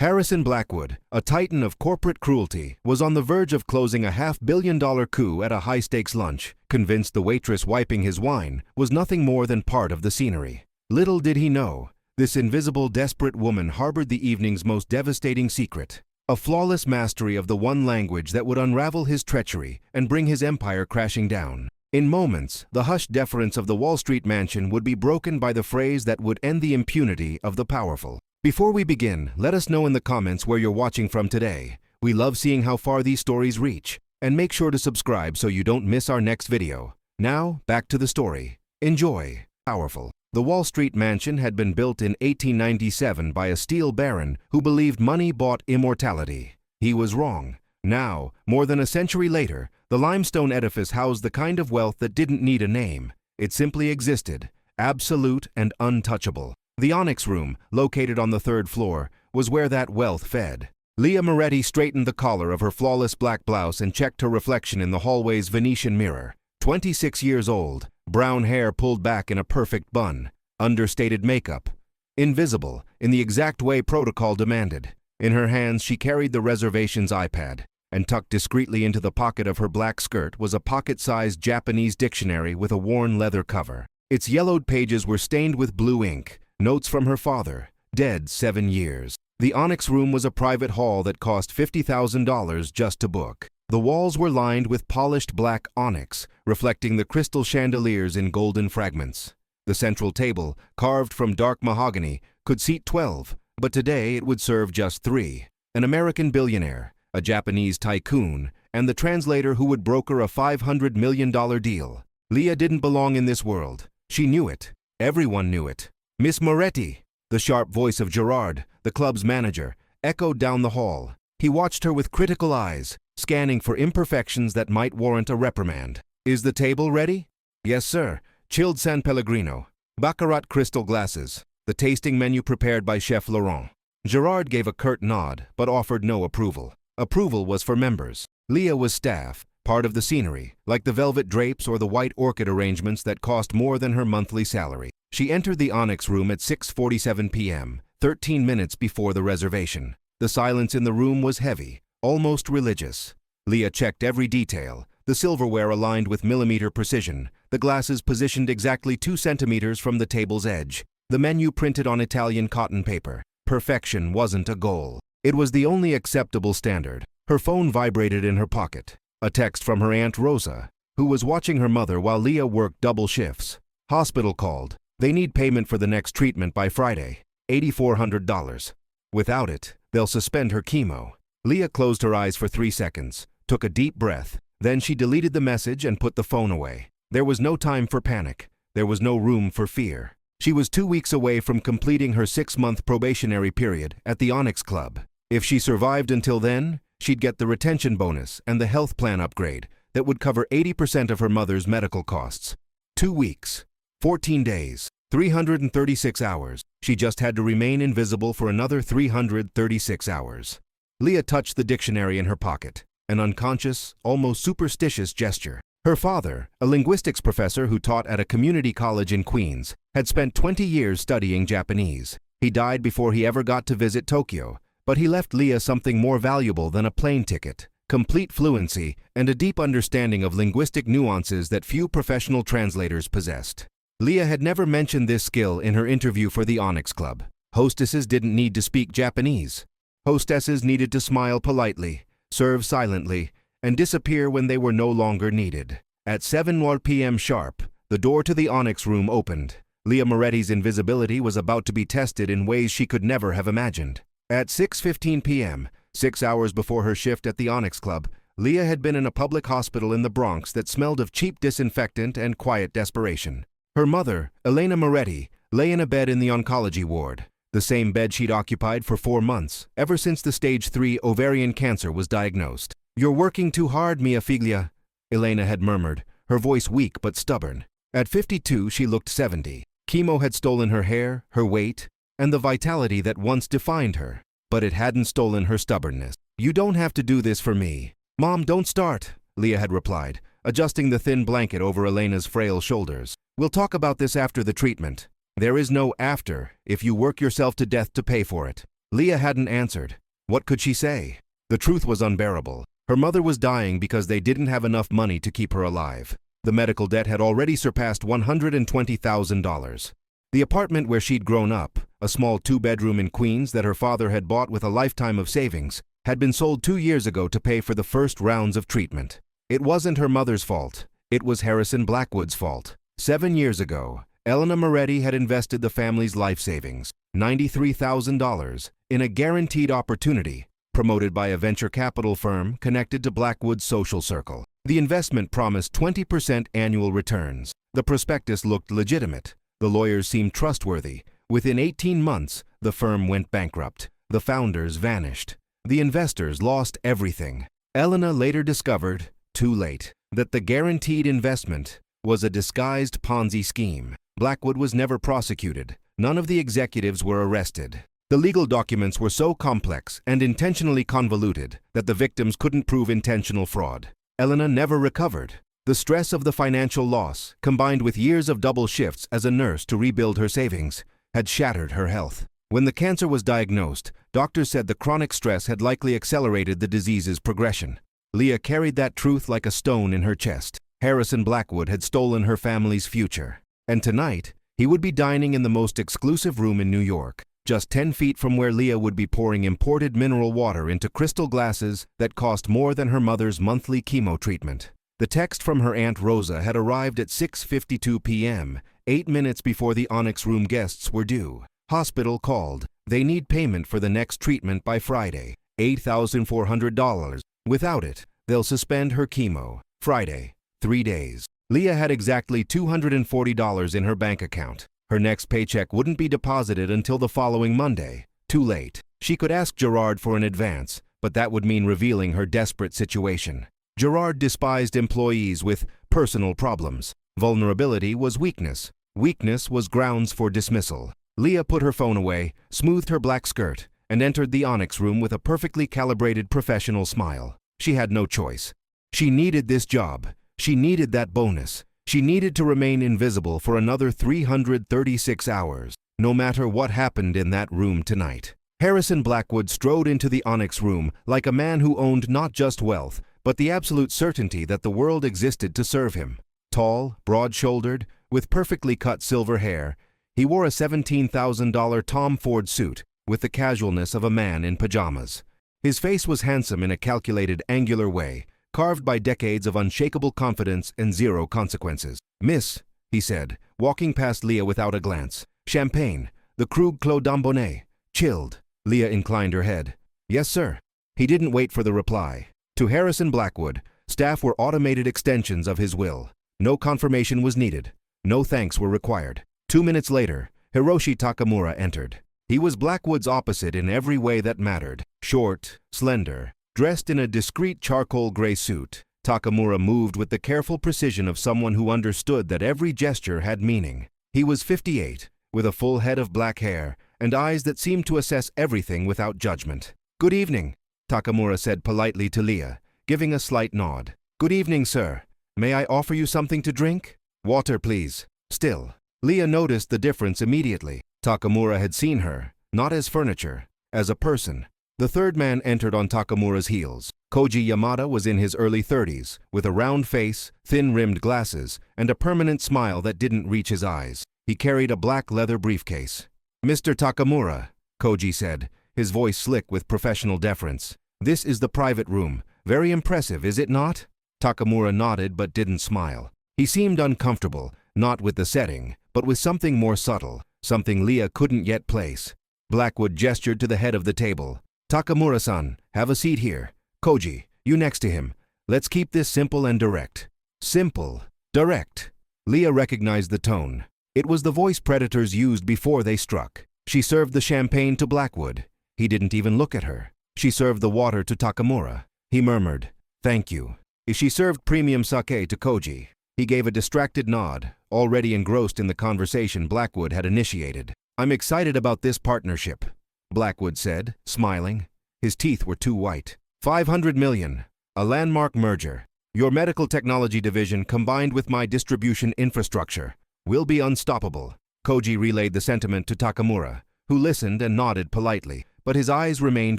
Harrison Blackwood, a titan of corporate cruelty, was on the verge of closing a $500 million coup at a high-stakes lunch, convinced the waitress wiping his wine was nothing more than part of the scenery. Little did he know, this invisible, desperate woman harbored the evening's most devastating secret, a flawless mastery of the one language that would unravel his treachery and bring his empire crashing down. In moments, the hushed deference of the Wall Street mansion would be broken by the phrase that would end the impunity of the powerful. Before we begin, let us know in the comments where you're watching from today. We love seeing how far these stories reach. And make sure to subscribe so you don't miss our next video. Now, back to the story. Enjoy. Powerful. The Wall Street mansion had been built in 1897 by a steel baron who believed money bought immortality. He was wrong. Now, more than a century later, the limestone edifice housed the kind of wealth that didn't need a name. It simply existed, absolute and untouchable. The Onyx Room, located on the 3rd floor, was where that wealth fed. Leah Moretti straightened the collar of her flawless black blouse and checked her reflection in the hallway's Venetian mirror. 26 years old, brown hair pulled back in a perfect bun, understated makeup, invisible, in the exact way protocol demanded. In her hands she carried the reservation's iPad, and tucked discreetly into the pocket of her black skirt was a pocket-sized Japanese dictionary with a worn leather cover. Its yellowed pages were stained with blue ink, notes from her father, dead 7 years. The Onyx Room was a private hall that cost $50,000 just to book. The walls were lined with polished black onyx, reflecting the crystal chandeliers in golden fragments. The central table, carved from dark mahogany, could seat 12, but today it would serve just 3. An American billionaire, a Japanese tycoon, and the translator who would broker a $500 million deal. Leah didn't belong in this world. She knew it. Everyone knew it. "Miss Moretti!" The sharp voice of Gerard, the club's manager, echoed down the hall. He watched her with critical eyes, scanning for imperfections that might warrant a reprimand. "Is the table ready?" "Yes, sir. Chilled San Pellegrino. Baccarat crystal glasses. The tasting menu prepared by Chef Laurent." Gerard gave a curt nod, but offered no approval. Approval was for members. Leah was staff, part of the scenery, like the velvet drapes or the white orchid arrangements that cost more than her monthly salary. She entered the Onyx Room at 6:47 p.m., 13 minutes before the reservation. The silence in the room was heavy, almost religious. Leah checked every detail, the silverware aligned with millimeter precision, the glasses positioned exactly 2 centimeters from the table's edge, the menu printed on Italian cotton paper. Perfection wasn't a goal. It was the only acceptable standard. Her phone vibrated in her pocket. A text from her Aunt Rosa, who was watching her mother while Leah worked double shifts. Hospital called. They need payment for the next treatment by Friday, $8,400. Without it, they'll suspend her chemo. Leah closed her eyes for 3 seconds, took a deep breath, then she deleted the message and put the phone away. There was no time for panic. There was no room for fear. She was 2 weeks away from completing her 6-month probationary period at the Onyx Club. If she survived until then, she'd get the retention bonus and the health plan upgrade that would cover 80% of her mother's medical costs. 2 weeks. 14 days, 336 hours. She just had to remain invisible for another 336 hours. Leah touched the dictionary in her pocket, an unconscious, almost superstitious gesture. Her father, a linguistics professor who taught at a community college in Queens, had spent 20 years studying Japanese. He died before he ever got to visit Tokyo, but he left Leah something more valuable than a plane ticket: complete fluency and a deep understanding of linguistic nuances that few professional translators possessed. Leah had never mentioned this skill in her interview for the Onyx Club. Hostesses didn't need to speak Japanese. Hostesses needed to smile politely, serve silently, and disappear when they were no longer needed. At 7 p.m. sharp, the door to the Onyx Room opened. Leah Moretti's invisibility was about to be tested in ways she could never have imagined. At 6:15 p.m., 6 hours before her shift at the Onyx Club, Leah had been in a public hospital in the Bronx that smelled of cheap disinfectant and quiet desperation. Her mother, Elena Moretti, lay in a bed in the oncology ward, the same bed she'd occupied for 4 months, ever since the stage 3 ovarian cancer was diagnosed. "You're working too hard, mia figlia," Elena had murmured, her voice weak but stubborn. At 52, she looked 70. Chemo had stolen her hair, her weight, and the vitality that once defined her. But it hadn't stolen her stubbornness. "You don't have to do this for me." "Mom, don't start," Leah had replied, adjusting the thin blanket over Elena's frail shoulders. "We'll talk about this after the treatment." "There is no after if you work yourself to death to pay for it." Leah hadn't answered. What could she say? The truth was unbearable. Her mother was dying because they didn't have enough money to keep her alive. The medical debt had already surpassed $120,000. The apartment where she'd grown up, a small two-bedroom in Queens that her father had bought with a lifetime of savings, had been sold 2 years ago to pay for the first rounds of treatment. It wasn't her mother's fault. It was Harrison Blackwood's fault. 7 years ago, Elena Moretti had invested the family's life savings, $93,000, in a guaranteed opportunity, promoted by a venture capital firm connected to Blackwood's social circle. The investment promised 20% annual returns. The prospectus looked legitimate. The lawyers seemed trustworthy. Within 18 months, the firm went bankrupt. The founders vanished. The investors lost everything. Elena later discovered, too late, that the guaranteed investment was a disguised Ponzi scheme. Blackwood was never prosecuted. None of the executives were arrested. The legal documents were so complex and intentionally convoluted that the victims couldn't prove intentional fraud. Elena never recovered. The stress of the financial loss, combined with years of double shifts as a nurse to rebuild her savings, had shattered her health. When the cancer was diagnosed, doctors said the chronic stress had likely accelerated the disease's progression. Leah carried that truth like a stone in her chest. Harrison Blackwood had stolen her family's future. And tonight, he would be dining in the most exclusive room in New York, just 10 feet from where Leah would be pouring imported mineral water into crystal glasses that cost more than her mother's monthly chemo treatment. The text from her Aunt Rosa had arrived at 6:52 p.m., 8 minutes before the Onyx Room guests were due. Hospital called. They need payment for the next treatment by Friday, $8,400. Without it, they'll suspend her chemo. Friday, 3 days. Leah had exactly $240 in her bank account. Her next paycheck wouldn't be deposited until the following Monday. Too late. She could ask Gerard for an advance, but that would mean revealing her desperate situation. Gerard despised employees with personal problems. Vulnerability was weakness. Weakness was grounds for dismissal. Leah put her phone away, smoothed her black skirt, and entered the Onyx Room with a perfectly calibrated professional smile. She had no choice. She needed this job. She needed that bonus. She needed to remain invisible for another 336 hours, no matter what happened in that room tonight. Harrison Blackwood strode into the Onyx Room like a man who owned not just wealth, but the absolute certainty that the world existed to serve him. Tall, broad-shouldered, with perfectly cut silver hair, he wore a $17,000 Tom Ford suit with the casualness of a man in pajamas. His face was handsome in a calculated, angular way, carved by decades of unshakable confidence and zero consequences. "Miss," he said, walking past Leah without a glance. "Champagne, the Krug Clos d'Ambonnet, chilled." Leah inclined her head. "Yes, sir." He didn't wait for the reply. To Harrison Blackwood, staff were automated extensions of his will. No confirmation was needed. No thanks were required. 2 minutes later, Hiroshi Takamura entered. He was Blackwood's opposite in every way that mattered. Short, slender, dressed in a discreet charcoal gray suit, Takamura moved with the careful precision of someone who understood that every gesture had meaning. He was 58, with a full head of black hair and eyes that seemed to assess everything without judgment. "Good evening," Takamura said politely to Leah, giving a slight nod. "Good evening, sir. May I offer you something to drink?" "Water, please." Still, Leah noticed the difference immediately. Takamura had seen her, not as furniture, as a person. The third man entered on Takamura's heels. Koji Yamada was in his early 30s, with a round face, thin-rimmed glasses, and a permanent smile that didn't reach his eyes. He carried a black leather briefcase. "Mr. Takamura," Koji said, his voice slick with professional deference. "This is the private room. Very impressive, is it not?" Takamura nodded but didn't smile. He seemed uncomfortable, not with the setting, but with something more subtle, something Leah couldn't yet place. Blackwood gestured to the head of the table. "Takamura-san, have a seat here. Koji, you next to him. Let's keep this simple and direct." Simple. Direct. Leah recognized the tone. It was the voice predators used before they struck. She served the champagne to Blackwood. He didn't even look at her. She served the water to Takamura. He murmured, "Thank you." She served premium sake to Koji. He gave a distracted nod, already engrossed in the conversation Blackwood had initiated. "I'm excited about this partnership," Blackwood said, smiling. His teeth were too white. $500 million. A landmark merger. Your medical technology division combined with my distribution infrastructure will be unstoppable. Koji relayed the sentiment to Takamura, who listened and nodded politely, but his eyes remained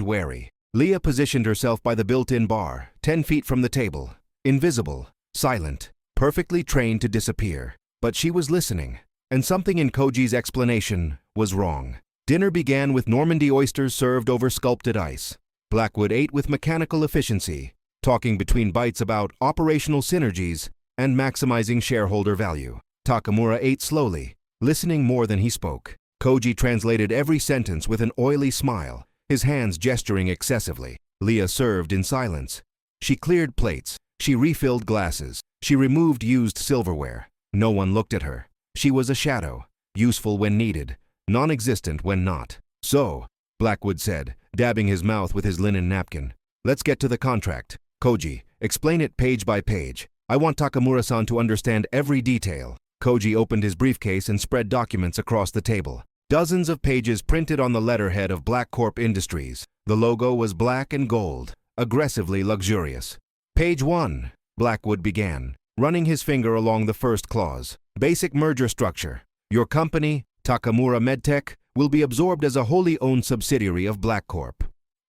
wary. Leah positioned herself by the built-in bar, 10 feet from the table. Invisible, silent, perfectly trained to disappear. But she was listening, and something in Koji's explanation was wrong. Dinner began with Normandy oysters served over sculpted ice. Blackwood ate with mechanical efficiency, talking between bites about operational synergies and maximizing shareholder value. Takamura ate slowly, listening more than he spoke. Koji translated every sentence with an oily smile, his hands gesturing excessively. Leah served in silence. She cleared plates. She refilled glasses. She removed used silverware. No one looked at her. She was a shadow, useful when needed, non-existent when not. "So," Blackwood said, dabbing his mouth with his linen napkin, "let's get to the contract. Koji, explain it page by page. I want Takamura-san to understand every detail." Koji opened his briefcase and spread documents across the table. Dozens of pages printed on the letterhead of BlackCorp Industries. The logo was black and gold, aggressively luxurious. "Page 1, Blackwood began, running his finger along the first clause. "Basic merger structure. Your company, Takamura Medtech, will be absorbed as a wholly owned subsidiary of BlackCorp.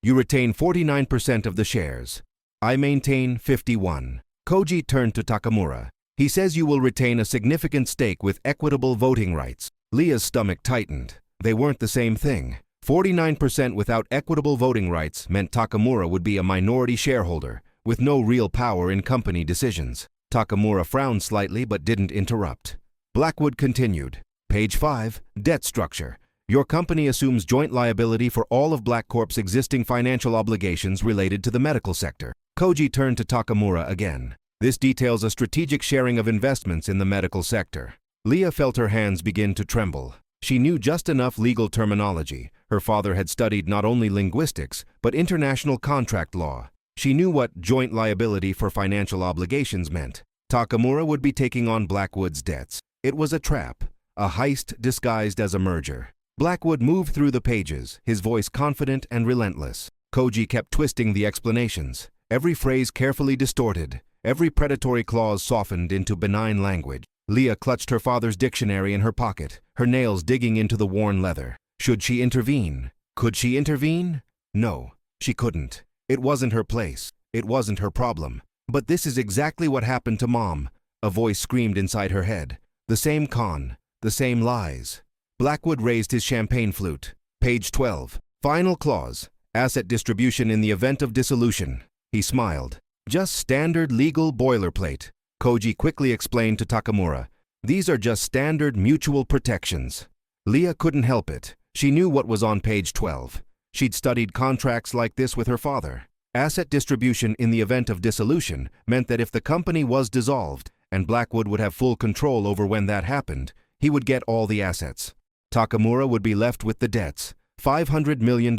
You retain 49% of the shares. I maintain 51. Koji turned to Takamura. "He says you will retain a significant stake with equitable voting rights." Leah's stomach tightened. They weren't the same thing. 49% without equitable voting rights meant Takamura would be a minority shareholder, with no real power in company decisions. Takamura frowned slightly but didn't interrupt. Blackwood continued. "Page 5, debt structure. Your company assumes joint liability for all of BlackCorp's existing financial obligations related to the medical sector." Koji turned to Takamura again. "This details a strategic sharing of investments in the medical sector." Leah felt her hands begin to tremble. She knew just enough legal terminology. Her father had studied not only linguistics, but international contract law. She knew what joint liability for financial obligations meant. Takamura would be taking on Blackwood's debts. It was a trap, a heist disguised as a merger. Blackwood moved through the pages, his voice confident and relentless. Koji kept twisting the explanations, every phrase carefully distorted, every predatory clause softened into benign language. Leah clutched her father's dictionary in her pocket, her nails digging into the worn leather. Should she intervene? Could she intervene? No, she couldn't. It wasn't her place. It wasn't her problem. "But this is exactly what happened to Mom," a voice screamed inside her head. "The same con, the same lies." Blackwood raised his champagne flute. Page 12. Final clause. Asset distribution in the event of dissolution. He smiled. "Just standard legal boilerplate." Koji quickly explained to Takamura. "These are just standard mutual protections." Leah couldn't help it. She knew what was on page 12. She'd studied contracts like this with her father. Asset distribution in the event of dissolution meant that if the company was dissolved, and Blackwood would have full control over when that happened, he would get all the assets. Takamura would be left with the debts, $500 million.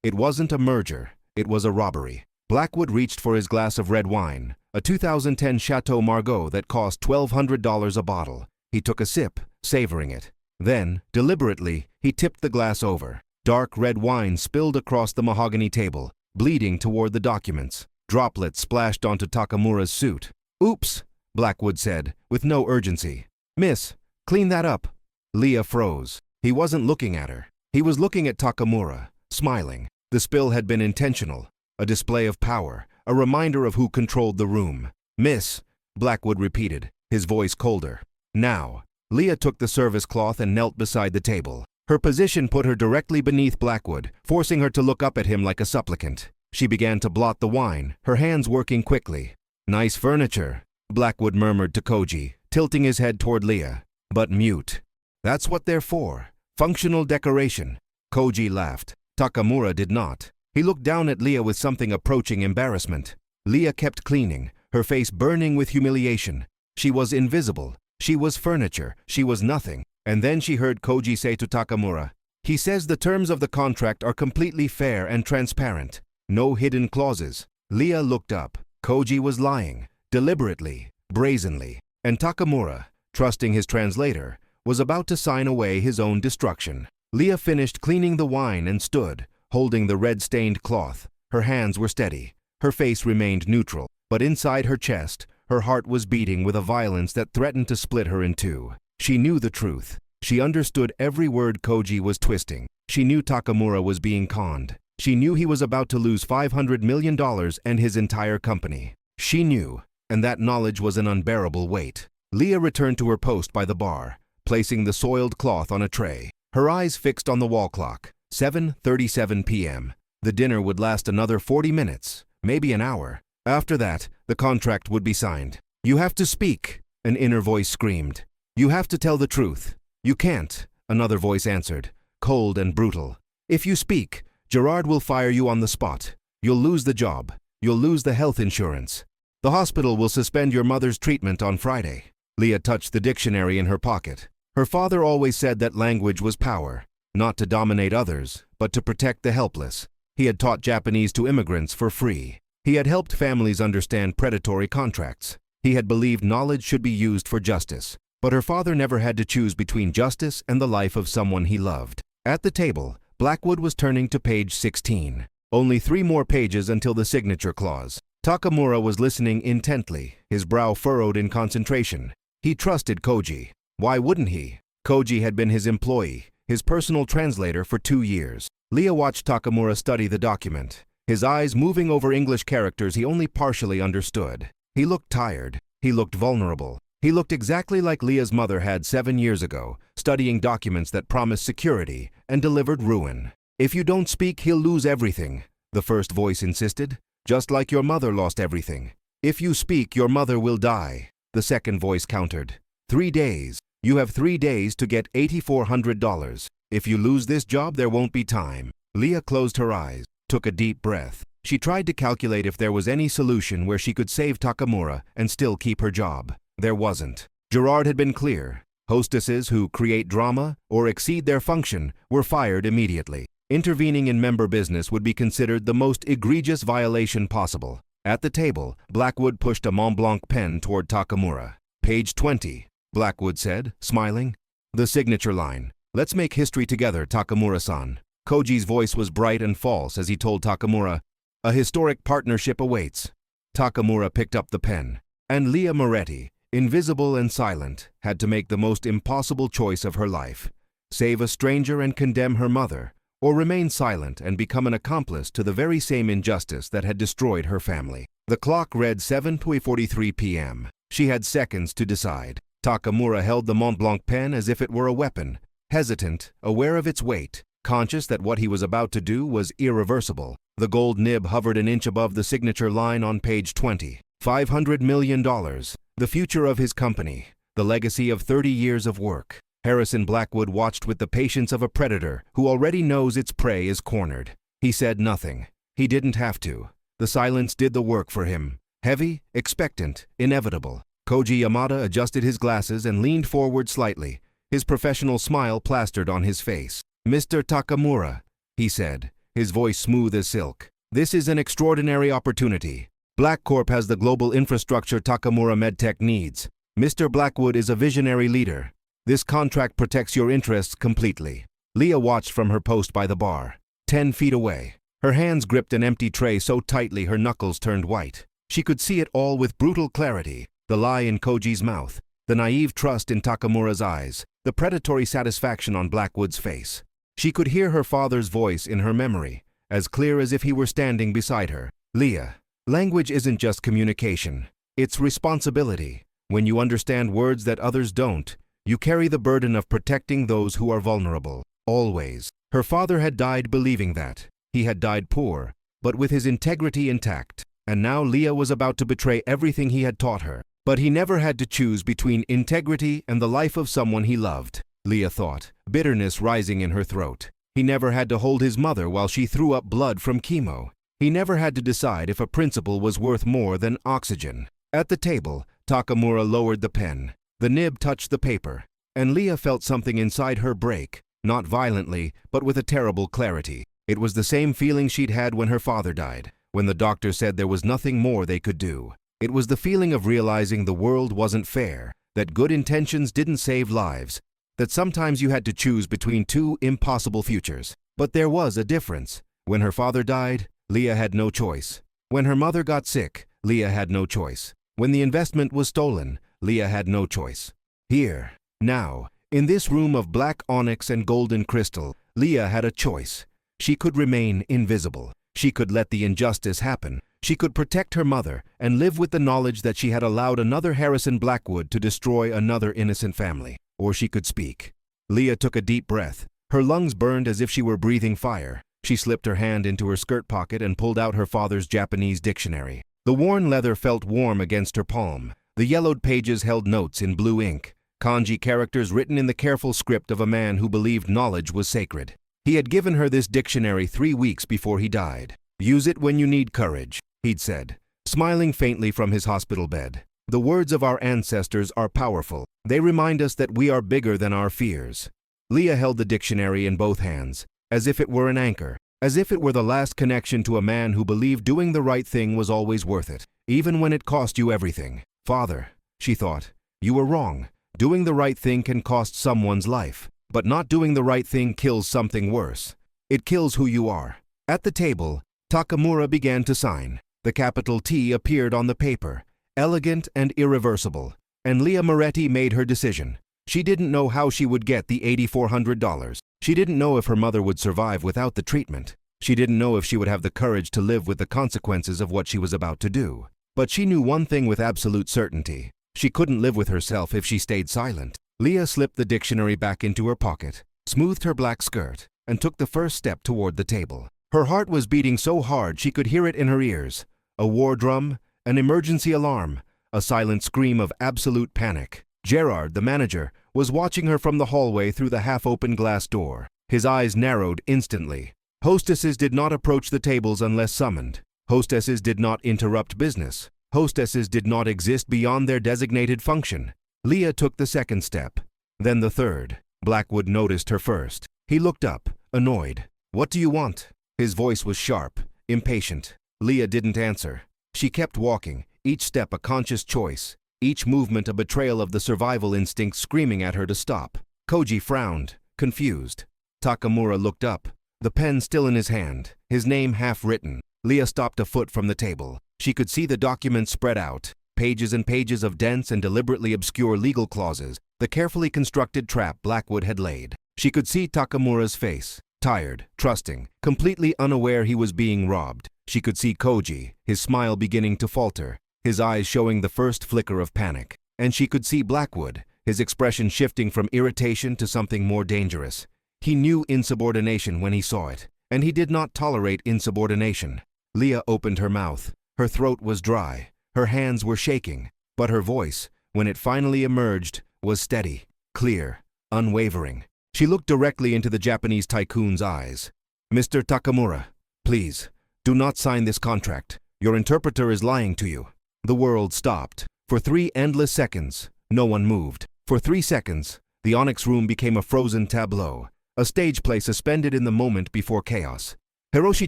It wasn't a merger, it was a robbery. Blackwood reached for his glass of red wine, a 2010 Chateau Margaux that cost $1,200 a bottle. He took a sip, savoring it. Then, deliberately, he tipped the glass over. Dark red wine spilled across the mahogany table, bleeding toward the documents. Droplets splashed onto Takamura's suit. "Oops," Blackwood said, with no urgency. "Miss, clean that up." Leah froze. He wasn't looking at her. He was looking at Takamura, smiling. The spill had been intentional, a display of power, a reminder of who controlled the room. "Miss," Blackwood repeated, his voice colder. "Now." Leah took the service cloth and knelt beside the table. Her position put her directly beneath Blackwood, forcing her to look up at him like a supplicant. She began to blot the wine, her hands working quickly. "Nice furniture," Blackwood murmured to Koji, tilting his head toward Leah, but mute. "That's what they're for, functional decoration." Koji laughed. Takamura did not. He looked down at Leah with something approaching embarrassment. Leah kept cleaning, her face burning with humiliation. She was invisible. She was furniture. She was nothing. And then she heard Koji say to Takamura, "He says the terms of the contract are completely fair and transparent. No hidden clauses." Leah looked up. Koji was lying, deliberately, brazenly. And Takamura, trusting his translator, was about to sign away his own destruction. Leah finished cleaning the wine and stood, holding the red-stained cloth. Her hands were steady. Her face remained neutral. But inside her chest, her heart was beating with a violence that threatened to split her in two. She knew the truth. She understood every word Koji was twisting. She knew Takamura was being conned. She knew he was about to lose $500 million and his entire company. She knew, and that knowledge was an unbearable weight. Leah returned to her post by the bar, placing the soiled cloth on a tray. Her eyes fixed on the wall clock. 7:37 p.m. The dinner would last another 40 minutes, maybe an hour. After that, the contract would be signed. "You have to speak," an inner voice screamed. "You have to tell the truth." "You can't," another voice answered, cold and brutal. "If you speak, Gerard will fire you on the spot. You'll lose the job. You'll lose the health insurance. The hospital will suspend your mother's treatment on Friday." Leah touched the dictionary in her pocket. Her father always said that language was power, not to dominate others, but to protect the helpless. He had taught Japanese to immigrants for free. He had helped families understand predatory contracts. He had believed knowledge should be used for justice. But her father never had to choose between justice and the life of someone he loved. At the table, Blackwood was turning to page 16. Only 3 more pages until the signature clause. Takamura was listening intently, his brow furrowed in concentration. He trusted Koji. Why wouldn't he? Koji had been his employee, his personal translator for 2 years. Leah watched Takamura study the document, his eyes moving over English characters he only partially understood. He looked tired. He looked vulnerable. He looked exactly like Leah's mother had 7 years ago, studying documents that promised security and delivered ruin. "If you don't speak, he'll lose everything," the first voice insisted, "just like your mother lost everything." "If you speak, your mother will die," the second voice countered. 3 days. You have 3 days to get $8,400. If you lose this job, there won't be time. Leah closed her eyes, took a deep breath. She tried to calculate if there was any solution where she could save Takamura and still keep her job. There wasn't. Gerard had been clear. Hostesses who create drama or exceed their function were fired immediately. Intervening in member business would be considered the most egregious violation possible. At the table, Blackwood pushed a Mont Blanc pen toward Takamura. "Page 20, Blackwood said, smiling. "The signature line. Let's make history together, Takamura-san." Koji's voice was bright and false as he told Takamura, "A historic partnership awaits." Takamura picked up the pen. And Leah Moretti, invisible and silent, had to make the most impossible choice of her life. Save a stranger and condemn her mother, or remain silent and become an accomplice to the very same injustice that had destroyed her family. The clock read 7:43 p.m. She had seconds to decide. Takamura held the Mont Blanc pen as if it were a weapon, hesitant, aware of its weight, conscious that what he was about to do was irreversible. The gold nib hovered an inch above the signature line on page 20. $500 million, the future of his company, the legacy of 30 years of work. Harrison Blackwood watched with the patience of a predator who already knows its prey is cornered. He said nothing. He didn't have to. The silence did the work for him. Heavy, expectant, inevitable. Koji Yamada adjusted his glasses and leaned forward slightly, his professional smile plastered on his face. "Mr. Takamura," he said, his voice smooth as silk, "this is an extraordinary opportunity. BlackCorp has the global infrastructure Takamura MedTech needs. Mr. Blackwood is a visionary leader. This contract protects your interests completely." Leah watched from her post by the bar, 10 feet away. Her hands gripped an empty tray so tightly her knuckles turned white. She could see it all with brutal clarity. The lie in Koji's mouth, the naive trust in Takamura's eyes, the predatory satisfaction on Blackwood's face. She could hear her father's voice in her memory, as clear as if he were standing beside her. "Leah, language isn't just communication. It's responsibility. When you understand words that others don't, you carry the burden of protecting those who are vulnerable. Always." Her father had died believing that. He had died poor, but with his integrity intact. And now Leah was about to betray everything he had taught her. But he never had to choose between integrity and the life of someone he loved, Leah thought, bitterness rising in her throat. He never had to hold his mother while she threw up blood from chemo. He never had to decide if a principle was worth more than oxygen. At the table, Takamura lowered the pen. The nib touched the paper, and Leah felt something inside her break, not violently, but with a terrible clarity. It was the same feeling she'd had when her father died, when the doctor said there was nothing more they could do. It was the feeling of realizing the world wasn't fair, that good intentions didn't save lives, that sometimes you had to choose between 2 impossible futures. But there was a difference. When her father died, Leah had no choice. When her mother got sick, Leah had no choice. When the investment was stolen, Leah had no choice. Here, now, in this room of black onyx and golden crystal, Leah had a choice. She could remain invisible. She could let the injustice happen. She could protect her mother and live with the knowledge that she had allowed another Harrison Blackwood to destroy another innocent family. Or she could speak. Leah took a deep breath. Her lungs burned as if she were breathing fire. She slipped her hand into her skirt pocket and pulled out her father's Japanese dictionary. The worn leather felt warm against her palm. The yellowed pages held notes in blue ink, kanji characters written in the careful script of a man who believed knowledge was sacred. He had given her this dictionary 3 weeks before he died. "Use it when you need courage," he'd said, smiling faintly from his hospital bed. "The words of our ancestors are powerful. They remind us that we are bigger than our fears." Leah held the dictionary in both hands, as if it were an anchor, as if it were the last connection to a man who believed doing the right thing was always worth it, even when it cost you everything. "Father," she thought, "you were wrong. Doing the right thing can cost someone's life, but not doing the right thing kills something worse. It kills who you are." At the table, Takamura began to sign. The capital T appeared on the paper, elegant and irreversible, and Leah Moretti made her decision. She didn't know how she would get the $8,400. She didn't know if her mother would survive without the treatment. She didn't know if she would have the courage to live with the consequences of what she was about to do. But she knew one thing with absolute certainty. She couldn't live with herself if she stayed silent. Leah slipped the dictionary back into her pocket, smoothed her black skirt, and took the first step toward the table. Her heart was beating so hard she could hear it in her ears. A war drum, an emergency alarm, a silent scream of absolute panic. Gerard, the manager, was watching her from the hallway through the half-open glass door. His eyes narrowed instantly. Hostesses did not approach the tables unless summoned. Hostesses did not interrupt business. Hostesses did not exist beyond their designated function. Leah took the second step, then the third. Blackwood noticed her first. He looked up, annoyed. "What do you want?" His voice was sharp, impatient. Leah didn't answer. She kept walking, each step a conscious choice, each movement a betrayal of the survival instinct screaming at her to stop. Koji frowned, confused. Takamura looked up, the pen still in his hand, his name half-written. Leah stopped a foot from the table. She could see the documents spread out, pages and pages of dense and deliberately obscure legal clauses, the carefully constructed trap Blackwood had laid. She could see Takamura's face, tired, trusting, completely unaware he was being robbed. She could see Koji, his smile beginning to falter, his eyes showing the first flicker of panic. And she could see Blackwood, his expression shifting from irritation to something more dangerous. He knew insubordination when he saw it, and he did not tolerate insubordination. Leah opened her mouth. Her throat was dry, her hands were shaking, but her voice, when it finally emerged, was steady, clear, unwavering. She looked directly into the Japanese tycoon's eyes. "Mr. Takamura, please, do not sign this contract. Your interpreter is lying to you." The world stopped. For 3 endless seconds, no one moved. For 3 seconds, the Onyx Room became a frozen tableau, a stage play suspended in the moment before chaos. Hiroshi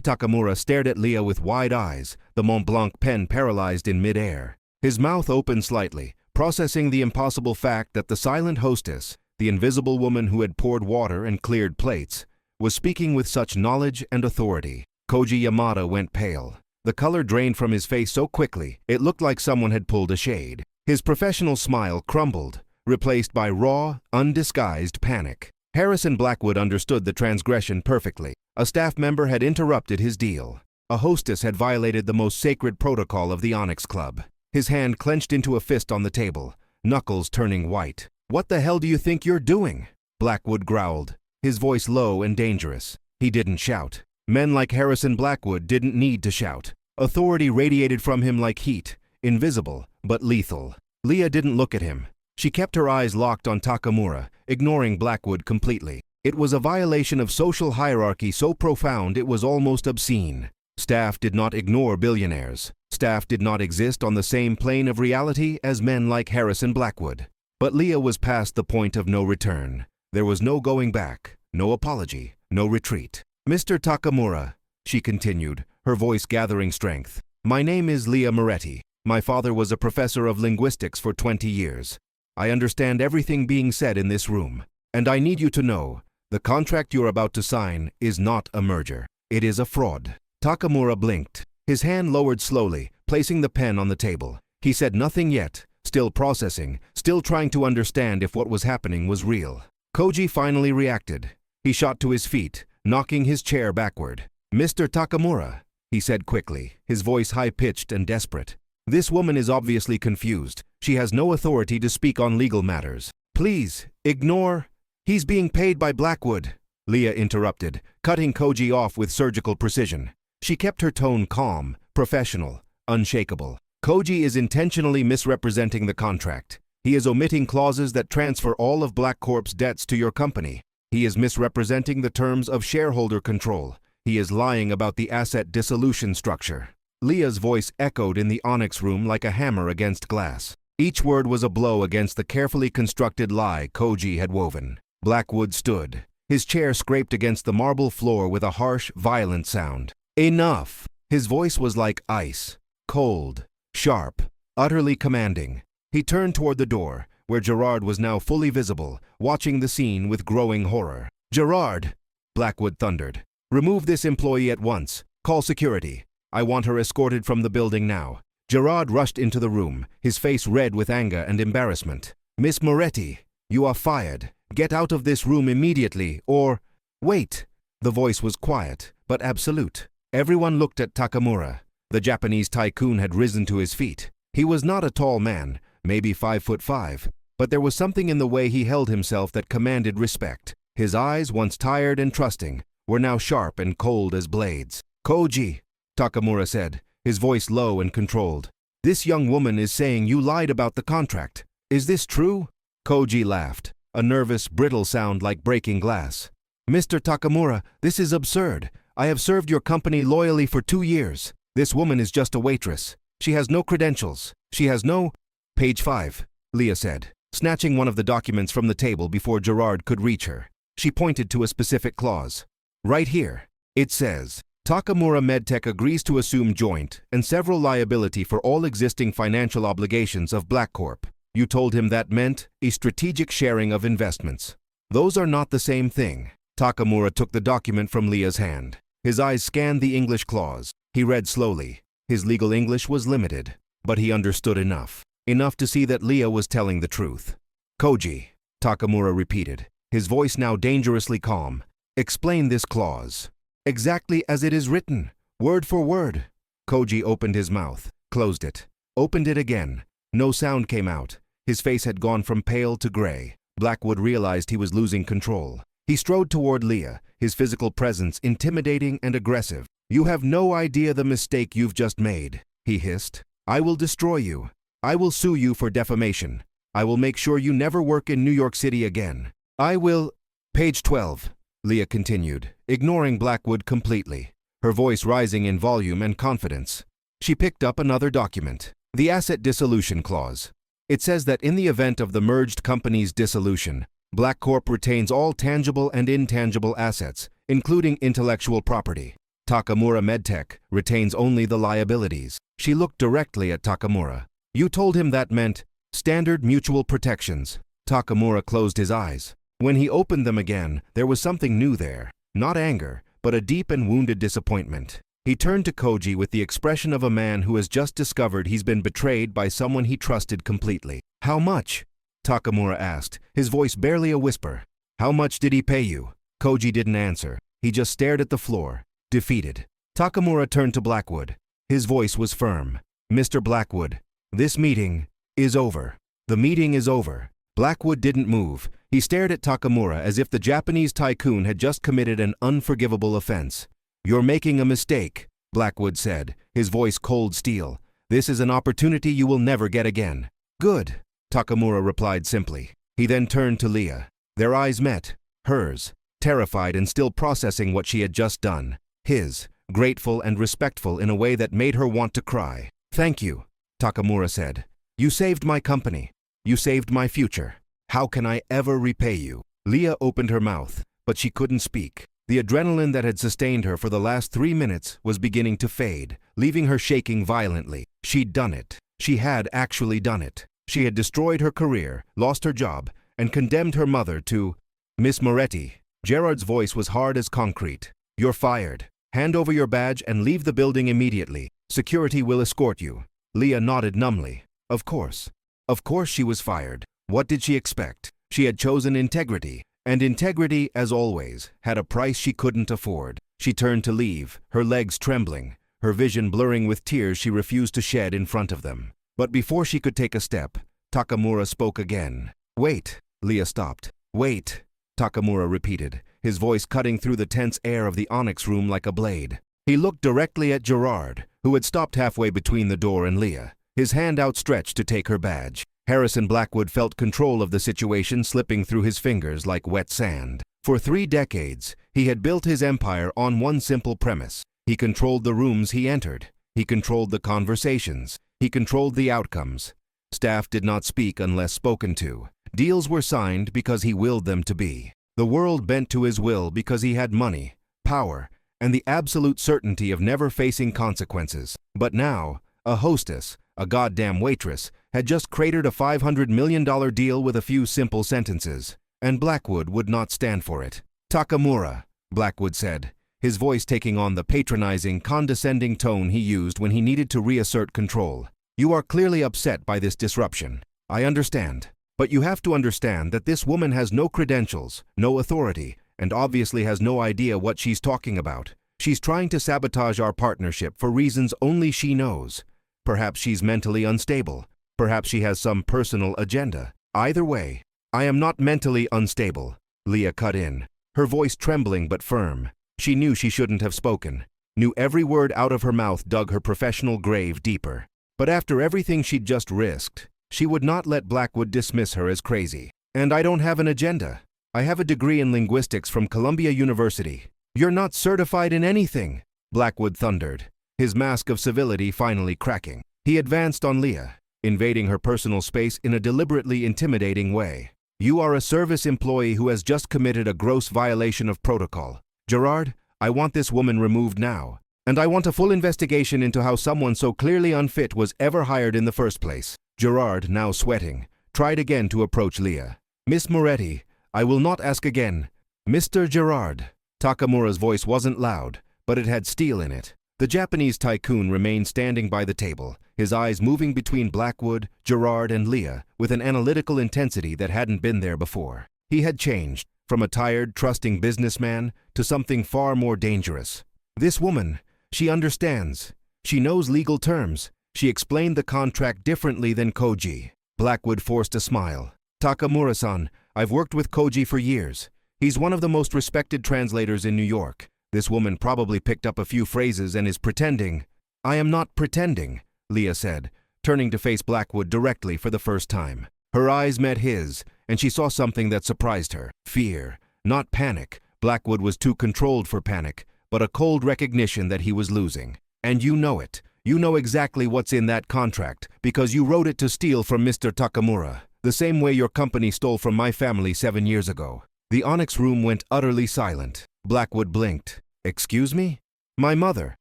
Takamura stared at Leah with wide eyes, the Mont Blanc pen paralyzed in mid-air. His mouth opened slightly, processing the impossible fact that the silent hostess, the invisible woman who had poured water and cleared plates, was speaking with such knowledge and authority. Koji Yamada went pale. The color drained from his face so quickly, it looked like someone had pulled a shade. His professional smile crumbled, replaced by raw, undisguised panic. Harrison Blackwood understood the transgression perfectly. A staff member had interrupted his deal. A hostess had violated the most sacred protocol of the Onyx Club. His hand clenched into a fist on the table, knuckles turning white. "What the hell do you think you're doing?" Blackwood growled, his voice low and dangerous. He didn't shout. Men like Harrison Blackwood didn't need to shout. Authority radiated from him like heat, invisible, but lethal. Leah didn't look at him. She kept her eyes locked on Takamura, ignoring Blackwood completely. It was a violation of social hierarchy so profound it was almost obscene. Staff did not ignore billionaires. Staff did not exist on the same plane of reality as men like Harrison Blackwood. But Leah was past the point of no return. There was no going back, no apology, no retreat. "Mr. Takamura," she continued, her voice gathering strength. "My name is Leah Moretti. My father was a professor of linguistics for 20 years. I understand everything being said in this room. And I need you to know, the contract you're about to sign is not a merger. It is a fraud." Takamura blinked. His hand lowered slowly, placing the pen on the table. He said nothing yet, still processing, still trying to understand if what was happening was real. Koji finally reacted. He shot to his feet, knocking his chair backward. "Mr. Takamura," he said quickly, his voice high-pitched and desperate. "This woman is obviously confused. She has no authority to speak on legal matters. Please, ignore—" "He's being paid by Blackwood," Leah interrupted, cutting Koji off with surgical precision. She kept her tone calm, professional, unshakable. "Koji is intentionally misrepresenting the contract. He is omitting clauses that transfer all of BlackCorp's debts to your company. He is misrepresenting the terms of shareholder control. He is lying about the asset dissolution structure." Leah's voice echoed in the onyx room like a hammer against glass. Each word was a blow against the carefully constructed lie Koji had woven. Blackwood stood. His chair scraped against the marble floor with a harsh, violent sound. "Enough!" His voice was like ice, cold, sharp, utterly commanding. He turned toward the door, where Gerard was now fully visible, watching the scene with growing horror. "Gerard!" Blackwood thundered. "Remove this employee at once. Call security. I want her escorted from the building now." Gerard rushed into the room, his face red with anger and embarrassment. "Miss Moretti, you are fired. Get out of this room immediately, or—" "Wait!" The voice was quiet, but absolute. Everyone looked at Takamura. The Japanese tycoon had risen to his feet. He was not a tall man, maybe 5'5", but there was something in the way he held himself that commanded respect. His eyes, once tired and trusting, were now sharp and cold as blades. "Koji," Takamura said, his voice low and controlled. "This young woman is saying you lied about the contract. Is this true?" Koji laughed, a nervous, brittle sound like breaking glass. "Mr. Takamura, this is absurd. I have served your company loyally for 2 years. This woman is just a waitress. She has no credentials. She has no—" "Page 5, Leah said, snatching one of the documents from the table before Gerard could reach her. She pointed to a specific clause. "Right here. It says, Takamura Medtech agrees to assume joint and several liability for all existing financial obligations of BlackCorp. You told him that meant a strategic sharing of investments. Those are not the same thing." Takamura took the document from Leah's hand. His eyes scanned the English clause. He read slowly. His legal English was limited, but he understood enough. Enough to see that Leah was telling the truth. "Koji," Takamura repeated, his voice now dangerously calm. "Explain this clause. Exactly as it is written, word for word." Koji opened his mouth, closed it, opened it again. No sound came out. His face had gone from pale to gray. Blackwood realized he was losing control. He strode toward Leah, his physical presence intimidating and aggressive. "You have no idea the mistake you've just made," he hissed. "I will destroy you. I will sue you for defamation. I will make sure you never work in New York City again. I will—" "Page 12, Leah continued, ignoring Blackwood completely, her voice rising in volume and confidence. She picked up another document. The Asset Dissolution Clause. It says that in the event of the merged company's dissolution, BlackCorp retains all tangible and intangible assets, including intellectual property. Takamura Medtech retains only the liabilities." She looked directly at Takamura. "You told him that meant standard mutual protections." Takamura closed his eyes. When he opened them again, there was something new there. Not anger, but a deep and wounded disappointment. He turned to Koji with the expression of a man who has just discovered he's been betrayed by someone he trusted completely. "How much?" Takamura asked, his voice barely a whisper. "How much did he pay you?" Koji didn't answer. He just stared at the floor, defeated. Takamura turned to Blackwood. His voice was firm. "Mr. Blackwood, this meeting is over. The meeting is over." Blackwood didn't move. He stared at Takamura as if the Japanese tycoon had just committed an unforgivable offense. "You're making a mistake," Blackwood said, his voice cold steel. "This is an opportunity you will never get again." "Good," Takamura replied simply. He then turned to Leah. Their eyes met, hers, terrified and still processing what she had just done. His, grateful and respectful in a way that made her want to cry. "Thank you," Takamura said. "You saved my company. You saved my future. How can I ever repay you?" Leah opened her mouth, but she couldn't speak. The adrenaline that had sustained her for the last 3 minutes was beginning to fade, leaving her shaking violently. She'd done it. She had actually done it. She had destroyed her career, lost her job, and condemned her mother to— "Miss Moretti," Gerard's voice was hard as concrete. "You're fired. Hand over your badge and leave the building immediately. Security will escort you." Leah nodded numbly. Of course. Of course she was fired. What did she expect? She had chosen integrity, And integrity, as always, had a price she couldn't afford. She turned to leave, her legs trembling, her vision blurring with tears she refused to shed in front of them. But before she could take a step, Takamura spoke again. "Wait." Leah stopped. "Wait," Takamura repeated, his voice cutting through the tense air of the onyx room like a blade. He looked directly at Gerard, who had stopped halfway between the door and Leah, his hand outstretched to take her badge. Harrison Blackwood felt control of the situation slipping through his fingers like wet sand. For 3 decades, he had built his empire on one simple premise. He controlled the rooms he entered. He controlled the conversations. He controlled the outcomes. Staff did not speak unless spoken to. Deals were signed because he willed them to be. The world bent to his will because he had money, power, and the absolute certainty of never facing consequences. But now, a hostess, a goddamn waitress, had just cratered a $500 million deal with a few simple sentences, and Blackwood would not stand for it. "Takamura," Blackwood said, his voice taking on the patronizing, condescending tone he used when he needed to reassert control. "You are clearly upset by this disruption. I understand. But you have to understand that this woman has no credentials, no authority, and obviously has no idea what she's talking about. She's trying to sabotage our partnership for reasons only she knows. Perhaps she's mentally unstable. Perhaps she has some personal agenda. Either way, I am not mentally unstable," Leah cut in, her voice trembling but firm. She knew she shouldn't have spoken, knew every word out of her mouth dug her professional grave deeper. But after everything she'd just risked, she would not let Blackwood dismiss her as crazy. "And I don't have an agenda. I have a degree in linguistics from Columbia University." "You're not certified in anything," Blackwood thundered, his mask of civility finally cracking. He advanced on Leah, invading her personal space in a deliberately intimidating way. "You are a service employee who has just committed a gross violation of protocol. Gerard, I want this woman removed now. And I want a full investigation into how someone so clearly unfit was ever hired in the first place." Gerard, now sweating, tried again to approach Leah. "Miss Moretti, I will not ask again." "Mr. Gerard." Takamura's voice wasn't loud, but it had steel in it. The Japanese tycoon remained standing by the table, his eyes moving between Blackwood, Gerard, and Leah with an analytical intensity that hadn't been there before. He had changed, from a tired, trusting businessman to something far more dangerous. "This woman, she understands. She knows legal terms. She explained the contract differently than Koji." Blackwood forced a smile. "Takamura-san, I've worked with Koji for years. He's one of the most respected translators in New York. This woman probably picked up a few phrases and is pretending." "I am not pretending," Leah said, turning to face Blackwood directly for the first time. Her eyes met his, and she saw something that surprised her. Fear, not panic. Blackwood was too controlled for panic, but a cold recognition that he was losing. "And you know it. You know exactly what's in that contract, because you wrote it to steal from Mr. Takamura, the same way your company stole from my family 7 years ago." The onyx room went utterly silent. Blackwood blinked. "Excuse me?" "My mother,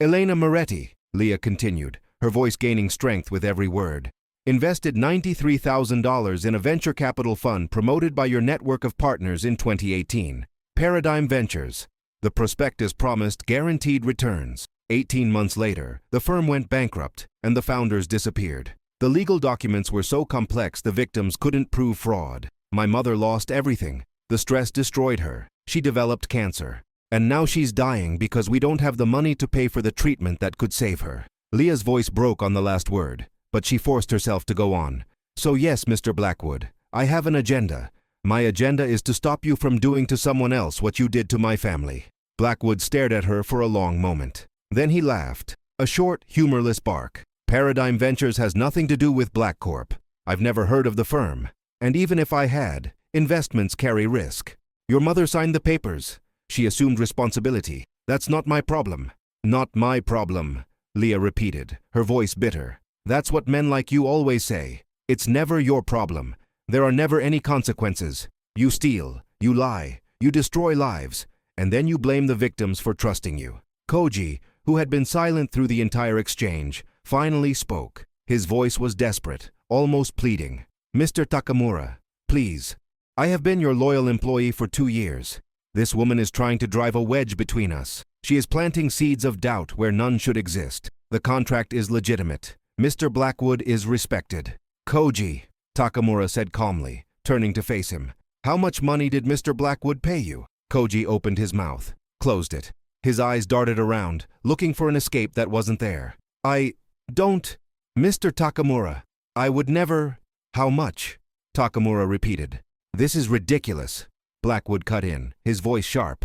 Elena Moretti," Leah continued, her voice gaining strength with every word, "invested $93,000 in a venture capital fund promoted by your network of partners in 2018. Paradigm Ventures. The prospectus promised guaranteed returns. 18 months later, the firm went bankrupt, and the founders disappeared. The legal documents were so complex the victims couldn't prove fraud. My mother lost everything. The stress destroyed her. She developed cancer. And now she's dying because we don't have the money to pay for the treatment that could save her." Leah's voice broke on the last word, but she forced herself to go on. "So yes, Mr. Blackwood, I have an agenda. My agenda is to stop you from doing to someone else what you did to my family." Blackwood stared at her for a long moment. Then he laughed, a short, humorless bark. "Paradigm Ventures has nothing to do with BlackCorp. I've never heard of the firm. And even if I had, investments carry risk. Your mother signed the papers. She assumed responsibility. That's not my problem." "Not my problem," Leah repeated, her voice bitter. "That's what men like you always say. It's never your problem. There are never any consequences. You steal, you lie, you destroy lives, and then you blame the victims for trusting you." Koji, who had been silent through the entire exchange, finally spoke. His voice was desperate, almost pleading. "Mr. Takamura, please. I have been your loyal employee for 2 years. This woman is trying to drive a wedge between us. She is planting seeds of doubt where none should exist. The contract is legitimate. Mr. Blackwood is respected." "Koji," Takamura said calmly, turning to face him. How much money did Mr. Blackwood pay you? Koji opened his mouth, closed it. His eyes darted around, looking for an escape that wasn't there. I don't... Mr. Takamura, I would never... How much? Takamura repeated. This is ridiculous. Blackwood cut in, his voice sharp.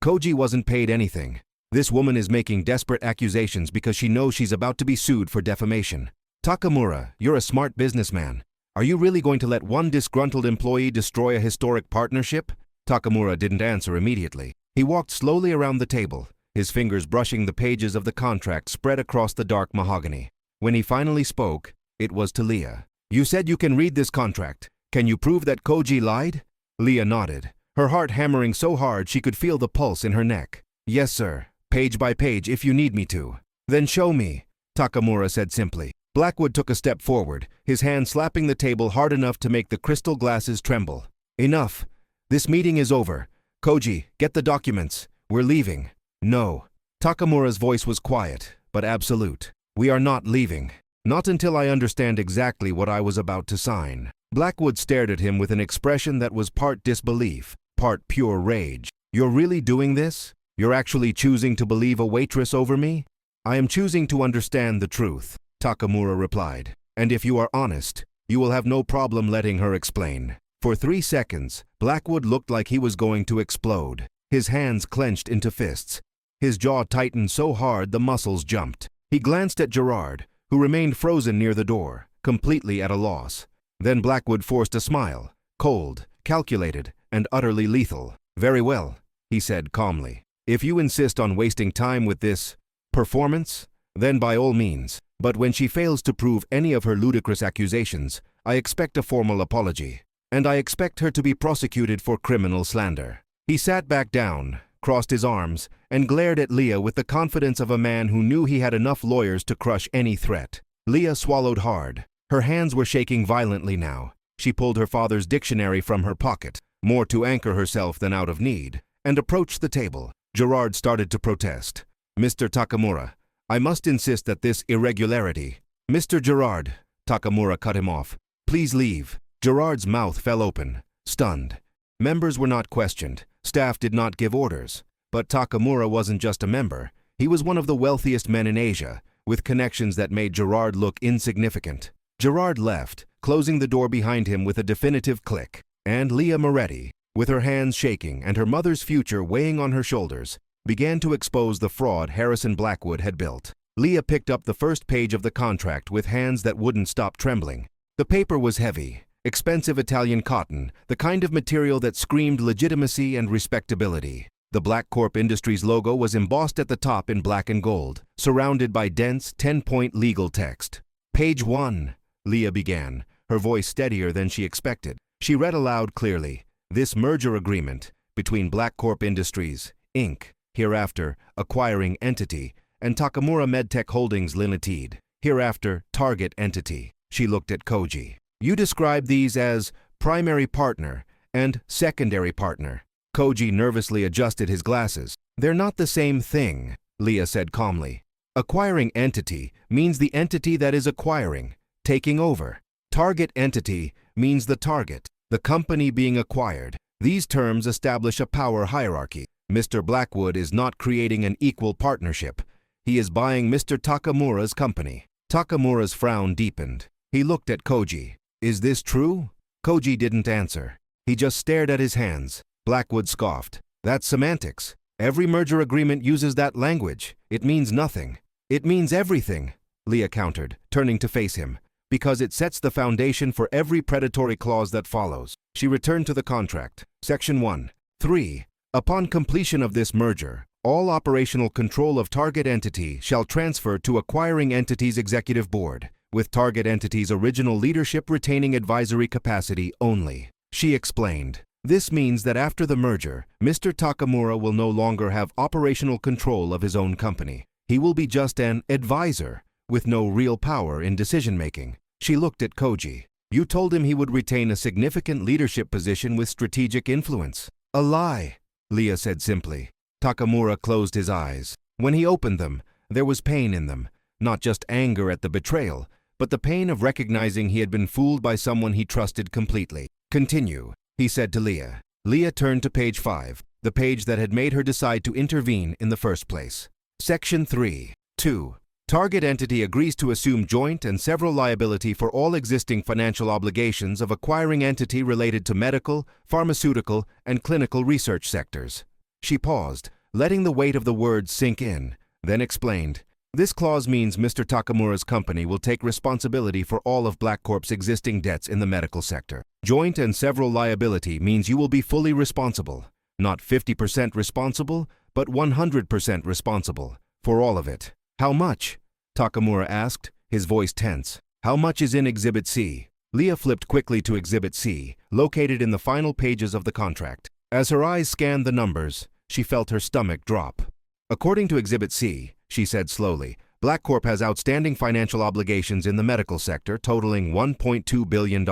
Koji wasn't paid anything. This woman is making desperate accusations because she knows she's about to be sued for defamation. Takamura, you're a smart businessman. Are you really going to let one disgruntled employee destroy a historic partnership? Takamura didn't answer immediately. He walked slowly around the table, his fingers brushing the pages of the contract spread across the dark mahogany. When he finally spoke, it was to Leah. You said you can read this contract. Can you prove that Koji lied? Leah nodded, her heart hammering so hard she could feel the pulse in her neck. Yes, sir. Page by page if you need me to. Then show me, Takamura said simply. Blackwood took a step forward, his hand slapping the table hard enough to make the crystal glasses tremble. Enough. This meeting is over. Koji, get the documents. We're leaving. No. Takamura's voice was quiet, but absolute. We are not leaving. Not until I understand exactly what I was about to sign. Blackwood stared at him with an expression that was part disbelief, part pure rage. You're really doing this? You're actually choosing to believe a waitress over me? I am choosing to understand the truth, Takamura replied. And if you are honest, you will have no problem letting her explain. For 3 seconds, Blackwood looked like he was going to explode. His hands clenched into fists. His jaw tightened so hard the muscles jumped. He glanced at Gerard, who remained frozen near the door, completely at a loss. Then Blackwood forced a smile, cold, calculated, and utterly lethal. Very well, he said calmly. If you insist on wasting time with this performance, then by all means. But when she fails to prove any of her ludicrous accusations, I expect a formal apology. And I expect her to be prosecuted for criminal slander. He sat back down, crossed his arms, and glared at Leah with the confidence of a man who knew he had enough lawyers to crush any threat. Leah swallowed hard. Her hands were shaking violently now. She pulled her father's dictionary from her pocket, more to anchor herself than out of need, and approached the table. Gerard started to protest. Mr. Takamura, I must insist that this irregularity... Mr. Gerard, Takamura cut him off. Please leave. Gerard's mouth fell open, stunned. Members were not questioned. Staff did not give orders. But Takamura wasn't just a member. He was one of the wealthiest men in Asia, with connections that made Gerard look insignificant. Gerard left, closing the door behind him with a definitive click. And Leah Moretti, with her hands shaking and her mother's future weighing on her shoulders, began to expose the fraud Harrison Blackwood had built. Leah picked up the first page of the contract with hands that wouldn't stop trembling. The paper was heavy. Expensive Italian cotton, the kind of material that screamed legitimacy and respectability. The Black Corp Industries logo was embossed at the top in black and gold, surrounded by dense, 10-point legal text. Page 1, Leah began, her voice steadier than she expected. She read aloud clearly, this merger agreement between Black Corp Industries, Inc., hereafter acquiring entity, and Takamura Medtech Holdings Limited, hereafter target entity. She looked at Koji. You describe these as primary partner and secondary partner. Koji nervously adjusted his glasses. They're not the same thing, Leah said calmly. Acquiring entity means the entity that is acquiring, taking over. Target entity means the target, the company being acquired. These terms establish a power hierarchy. Mr. Blackwood is not creating an equal partnership. He is buying Mr. Takamura's company. Takamura's frown deepened. He looked at Koji. Is this true? Koji didn't answer. He just stared at his hands. Blackwood scoffed. That's semantics. Every merger agreement uses that language. It means nothing. It means everything, Leah countered, turning to face him, because it sets the foundation for every predatory clause that follows. She returned to the contract. Section 1. 3. Upon completion of this merger, all operational control of target entity shall transfer to acquiring entity's executive board, with target entity's original leadership retaining advisory capacity only. She explained. This means that after the merger, Mr. Takamura will no longer have operational control of his own company. He will be just an advisor, with no real power in decision-making. She looked at Koji. You told him he would retain a significant leadership position with strategic influence. A lie, Leah said simply. Takamura closed his eyes. When he opened them, there was pain in them, not just anger at the betrayal, but the pain of recognizing he had been fooled by someone he trusted completely. Continue. he said to Leah. Leah turned to page 5, the page that had made her decide to intervene in the first place. Section 3. 2. Target entity agrees to assume joint and several liability for all existing financial obligations of acquiring entity related to medical, pharmaceutical, and clinical research sectors. She paused, letting the weight of the words sink in, then explained, "This clause means Mr. Takamura's company will take responsibility for all of BlackCorp's existing debts in the medical sector. Joint and several liability means you will be fully responsible, not 50% responsible, but 100% responsible, for all of it." "How much?" Takamura asked, his voice tense. "How much is in Exhibit C?" Leah flipped quickly to Exhibit C, located in the final pages of the contract. As her eyes scanned the numbers, she felt her stomach drop. "According to Exhibit C," she said slowly, "BlackCorp has outstanding financial obligations in the medical sector totaling $1.2 billion.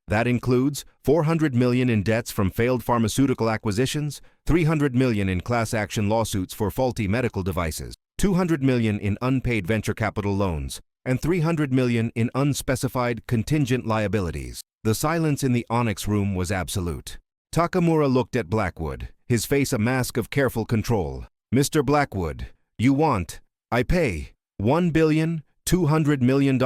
That includes $400 million in debts from failed pharmaceutical acquisitions, $300 million in class action lawsuits for faulty medical devices, $200 million in unpaid venture capital loans, and $300 million in unspecified contingent liabilities." The silence in the Onyx room was absolute. Takamura looked at Blackwood, his face a mask of careful control. "Mr. Blackwood, you want, I pay, $1.2 billion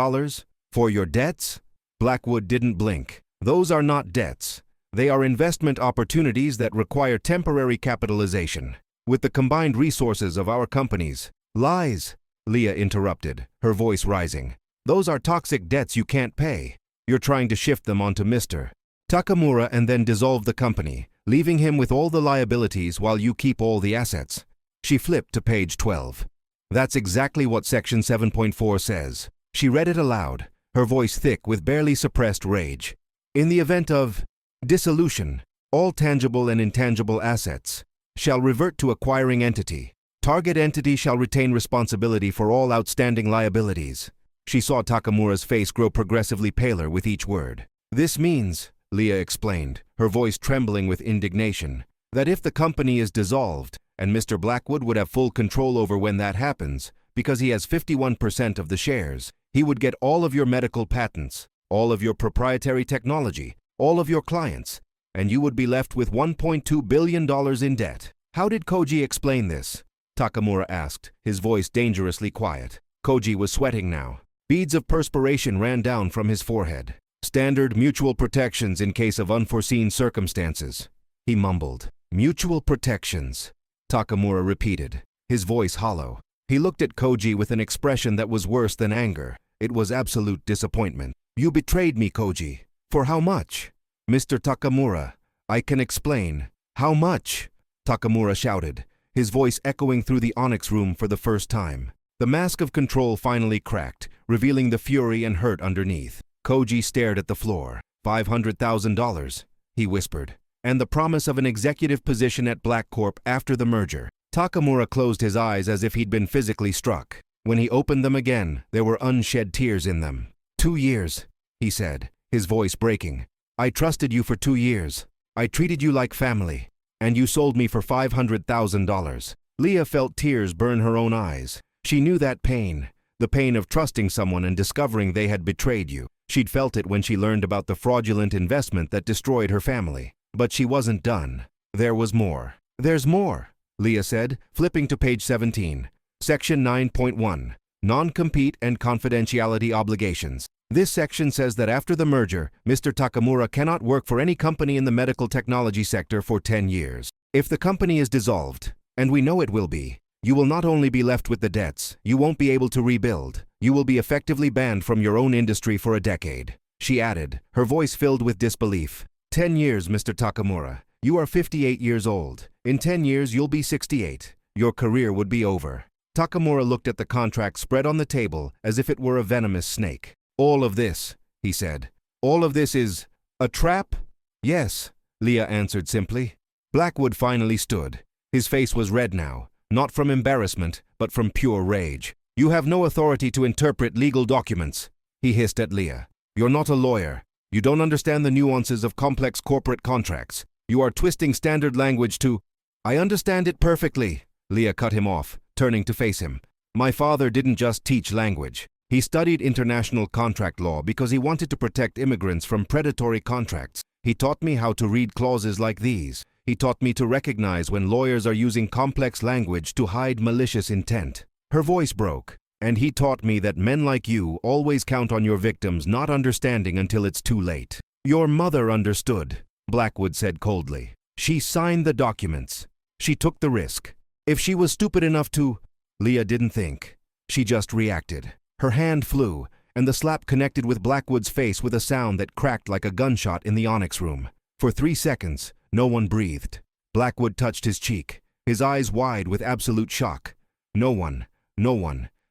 for your debts?" Blackwood didn't blink. "Those are not debts. They are investment opportunities that require temporary capitalization. With the combined resources of our companies." "Lies," Leah interrupted, her voice rising. "Those are toxic debts you can't pay. You're trying to shift them onto Mr. Takamura and then dissolve the company, leaving him with all the liabilities while you keep all the assets." She flipped to page 12. "That's exactly what Section 7.4 says." She read it aloud, her voice thick with barely suppressed rage. "In the event of dissolution, all tangible and intangible assets shall revert to acquiring entity. Target entity shall retain responsibility for all outstanding liabilities." She saw Takamura's face grow progressively paler with each word. "This means," Leah explained, her voice trembling with indignation, "that if the company is dissolved, and Mr. Blackwood would have full control over when that happens, because he has 51% of the shares, he would get all of your medical patents, all of your proprietary technology, all of your clients, and you would be left with $1.2 billion in debt." "How did Koji explain this?" Takamura asked, his voice dangerously quiet. Koji was sweating now. Beads of perspiration ran down from his forehead. "Standard mutual protections in case of unforeseen circumstances," he mumbled. "Mutual protections," Takamura repeated, his voice hollow. He looked at Koji with an expression that was worse than anger. It was absolute disappointment. "You betrayed me, Koji. For how much?" "Mr. Takamura, I can explain." "How much?" Takamura shouted, his voice echoing through the Onyx room for the first time. The mask of control finally cracked, revealing the fury and hurt underneath. Koji stared at the floor. $500,000, he whispered, and the promise of an executive position at BlackCorp after the merger. Takamura closed his eyes as if he'd been physically struck. When he opened them again, there were unshed tears in them. 2 years, he said, his voice breaking. "I trusted you for 2 years. I treated you like family. And you sold me for $500,000. Leah felt tears burn her own eyes. She knew that pain, the pain of trusting someone and discovering they had betrayed you. She'd felt it when she learned about the fraudulent investment that destroyed her family. But she wasn't done. There was more. "There's more," Leah said, flipping to page 17. Section 9.1. Non-compete and confidentiality obligations. This section says that after the merger, Mr. Takamura cannot work for any company in the medical technology sector for 10 years. If the company is dissolved, and we know it will be, you will not only be left with the debts, you won't be able to rebuild. You will be effectively banned from your own industry for a decade. She added, her voice filled with disbelief. 10 years, Mr. Takamura. You are 58 years old. In 10 years, you'll be 68. Your career would be over. Takamura looked at the contract spread on the table as if it were a venomous snake. "All of this," he said. "All of this is a trap?" "Yes," Leah answered simply. Blackwood finally stood. His face was red now, not from embarrassment, but from pure rage. "You have no authority to interpret legal documents," he hissed at Leah. "You're not a lawyer. You don't understand the nuances of complex corporate contracts. You are twisting standard language to—" "I understand it perfectly," Leah cut him off, turning to face him. "My father didn't just teach language. He studied international contract law because he wanted to protect immigrants from predatory contracts. He taught me how to read clauses like these. He taught me to recognize when lawyers are using complex language to hide malicious intent. Her voice broke. And he taught me that men like you always count on your victims not understanding until it's too late. Your mother understood, Blackwood said coldly. She signed the documents. She took the risk. If she was stupid enough to… Leah didn't think. She just reacted. Her hand flew, and the slap connected with Blackwood's face with a sound that cracked like a gunshot in the Onyx room. For 3 seconds, no one breathed. Blackwood touched his cheek, his eyes wide with absolute shock. No one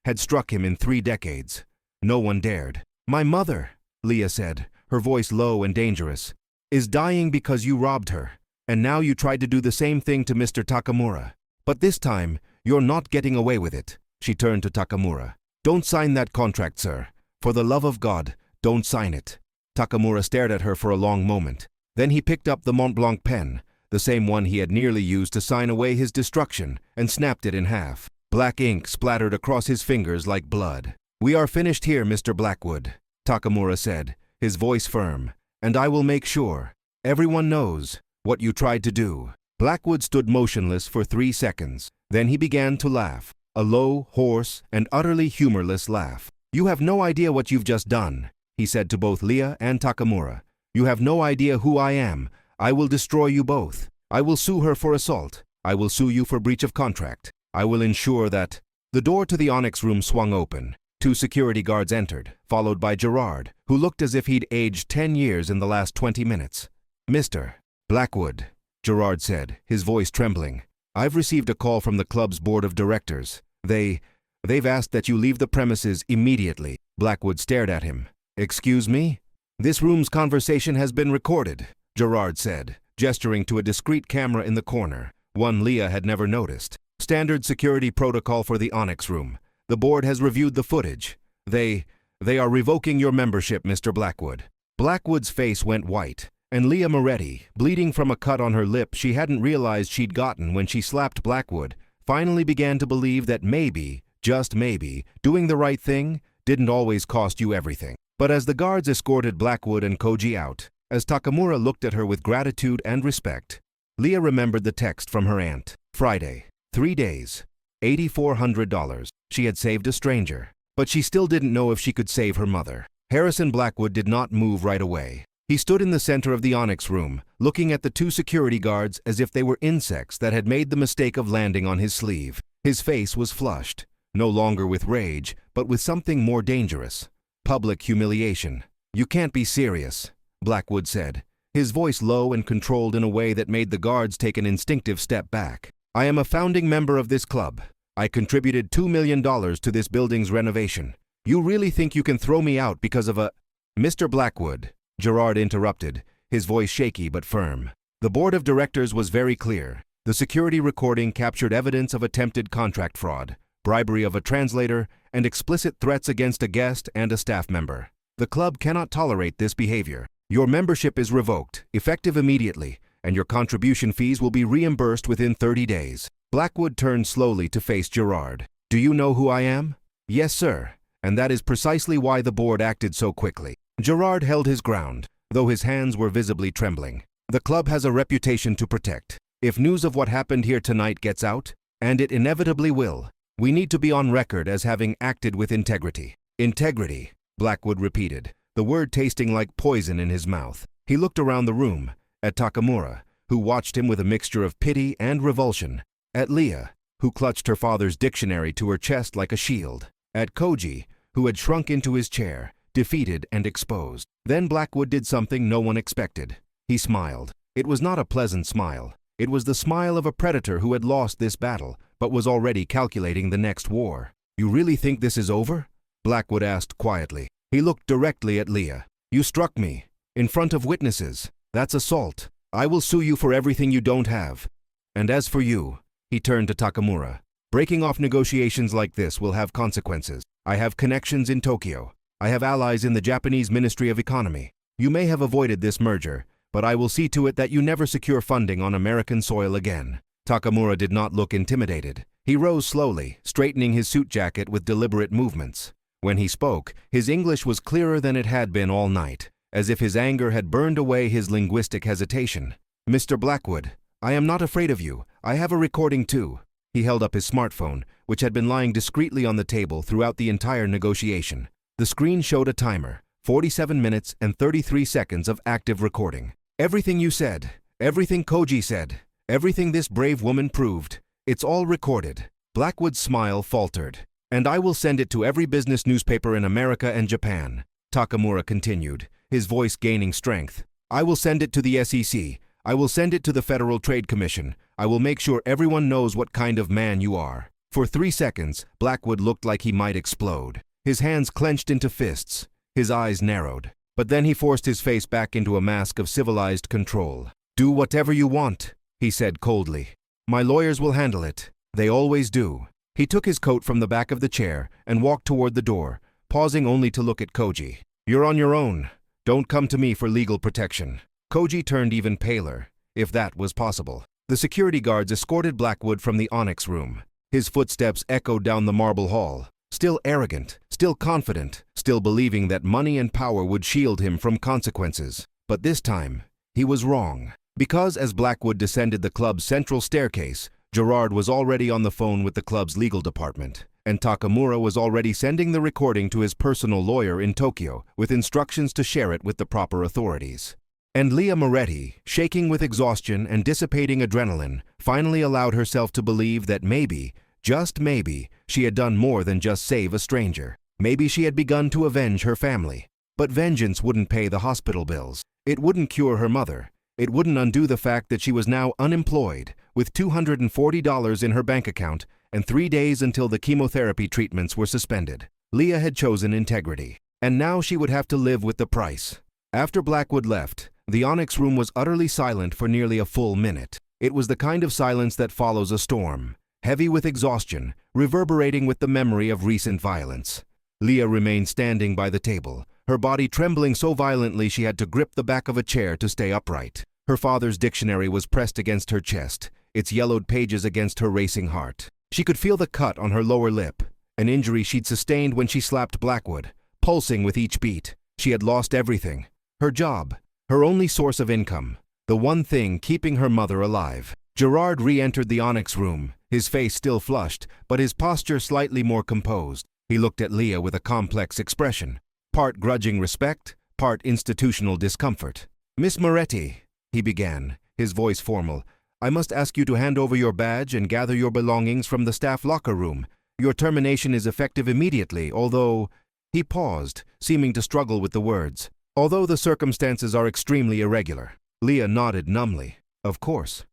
had struck him in 3 decades. No one dared. My mother, Leah said, her voice low and dangerous, is dying because you robbed her. And now you tried to do the same thing to Mr. Takamura. But this time, you're not getting away with it. She turned to Takamura. Don't sign that contract, sir. For the love of God, don't sign it. Takamura stared at her for a long moment. Then he picked up the Mont Blanc pen, the same one he had nearly used to sign away his destruction, and snapped it in half. Black ink splattered across his fingers like blood. We are finished here, Mr. Blackwood, Takamura said, his voice firm. And I will make sure everyone knows what you tried to do. Blackwood stood motionless for 3 seconds. Then he began to laugh, a low, hoarse, and utterly humorless laugh. You have no idea what you've just done, he said to both Leah and Takamura. You have no idea who I am. I will destroy you both. I will sue her for assault. I will sue you for breach of contract. I will ensure that… The door to the Onyx room swung open. 2 security guards entered, followed by Gerard, who looked as if he'd aged 10 years in the last 20 minutes. Mr. Blackwood, Gerard said, his voice trembling. I've received a call from the club's board of directors. They've asked that you leave the premises immediately. Blackwood stared at him. Excuse me? This room's conversation has been recorded, Gerard said, gesturing to a discreet camera in the corner, one Leah had never noticed. Standard security protocol for the Onyx room. The board has reviewed the footage. They are revoking your membership, Mr. Blackwood. Blackwood's face went white, and Leah Moretti, bleeding from a cut on her lip she hadn't realized she'd gotten when she slapped Blackwood, finally began to believe that maybe, just maybe, doing the right thing didn't always cost you everything. But as the guards escorted Blackwood and Koji out, as Takamura looked at her with gratitude and respect, Leah remembered the text from her aunt. Friday. 3 days. $8,400. She had saved a stranger. But she still didn't know if she could save her mother. Harrison Blackwood did not move right away. He stood in the center of the Onyx room, looking at the 2 security guards as if they were insects that had made the mistake of landing on his sleeve. His face was flushed, no longer with rage, but with something more dangerous. Public humiliation. You can't be serious, Blackwood said, his voice low and controlled in a way that made the guards take an instinctive step back. I am a founding member of this club. I contributed $2 million to this building's renovation. You really think you can throw me out because of a… Mr. Blackwood, Gerard interrupted, his voice shaky but firm. The board of directors was very clear. The security recording captured evidence of attempted contract fraud, bribery of a translator, and explicit threats against a guest and a staff member. The club cannot tolerate this behavior. Your membership is revoked, effective immediately, and your contribution fees will be reimbursed within 30 days. Blackwood turned slowly to face Gerard. Do you know who I am? Yes, sir. And that is precisely why the board acted so quickly. Gerard held his ground, though his hands were visibly trembling. The club has a reputation to protect. If news of what happened here tonight gets out, and it inevitably will, we need to be on record as having acted with integrity. Integrity, Blackwood repeated, the word tasting like poison in his mouth. He looked around the room, at Takamura, who watched him with a mixture of pity and revulsion, at Leah, who clutched her father's dictionary to her chest like a shield, at Koji, who had shrunk into his chair, defeated and exposed. Then Blackwood did something no one expected. He smiled. It was not a pleasant smile. It was the smile of a predator who had lost this battle, but was already calculating the next war. You really think this is over? Blackwood asked quietly. He looked directly at Leah. You struck me, in front of witnesses. That's assault. I will sue you for everything you don't have. And as for you, he turned to Takamura, breaking off negotiations like this will have consequences. I have connections in Tokyo. I have allies in the Japanese Ministry of Economy. You may have avoided this merger, but I will see to it that you never secure funding on American soil again. Takamura did not look intimidated. He rose slowly, straightening his suit jacket with deliberate movements. When he spoke, his English was clearer than it had been all night, as if his anger had burned away his linguistic hesitation. "Mr. Blackwood, I am not afraid of you. I have a recording too." He held up his smartphone, which had been lying discreetly on the table throughout the entire negotiation. The screen showed a timer, 47 minutes and 33 seconds of active recording. "Everything you said, everything Koji said, everything this brave woman proved, it's all recorded." Blackwood's smile faltered. "And I will send it to every business newspaper in America and Japan," Takamura continued, his voice gaining strength. "I will send it to the SEC. I will send it to the Federal Trade Commission. I will make sure everyone knows what kind of man you are." For 3 seconds, Blackwood looked like he might explode. His hands clenched into fists. His eyes narrowed. But then he forced his face back into a mask of civilized control. "Do whatever you want," he said coldly. "My lawyers will handle it. They always do." He took his coat from the back of the chair and walked toward the door, pausing only to look at Koji. "You're on your own. Don't come to me for legal protection." Koji turned even paler, if that was possible. The security guards escorted Blackwood from the Onyx room. His footsteps echoed down the marble hall, still arrogant, still confident, still believing that money and power would shield him from consequences. But this time, he was wrong. Because as Blackwood descended the club's central staircase, Gerard was already on the phone with the club's legal department, and Takamura was already sending the recording to his personal lawyer in Tokyo with instructions to share it with the proper authorities. And Leah Moretti, shaking with exhaustion and dissipating adrenaline, finally allowed herself to believe that maybe, just maybe, she had done more than just save a stranger. Maybe she had begun to avenge her family. But vengeance wouldn't pay the hospital bills. It wouldn't cure her mother. It wouldn't undo the fact that she was now unemployed, with $240 in her bank account and 3 days until the chemotherapy treatments were suspended. Leah had chosen integrity, and now she would have to live with the price. After Blackwood left, the Onyx room was utterly silent for nearly a full minute. It was the kind of silence that follows a storm, heavy with exhaustion, reverberating with the memory of recent violence. Leah remained standing by the table, her body trembling so violently she had to grip the back of a chair to stay upright. Her father's dictionary was pressed against her chest, its yellowed pages against her racing heart. She could feel the cut on her lower lip, an injury she'd sustained when she slapped Blackwood, pulsing with each beat. She had lost everything. Her job, her only source of income, the one thing keeping her mother alive. Gerard re-entered the Onyx room, his face still flushed, but his posture slightly more composed. He looked at Leah with a complex expression, part grudging respect, part institutional discomfort. "Miss Moretti," he began, his voice formal, "I must ask you to hand over your badge and gather your belongings from the staff locker room. Your termination is effective immediately, although—" He paused, seeming to struggle with the words. "Although the circumstances are extremely irregular." Leah nodded numbly. Of course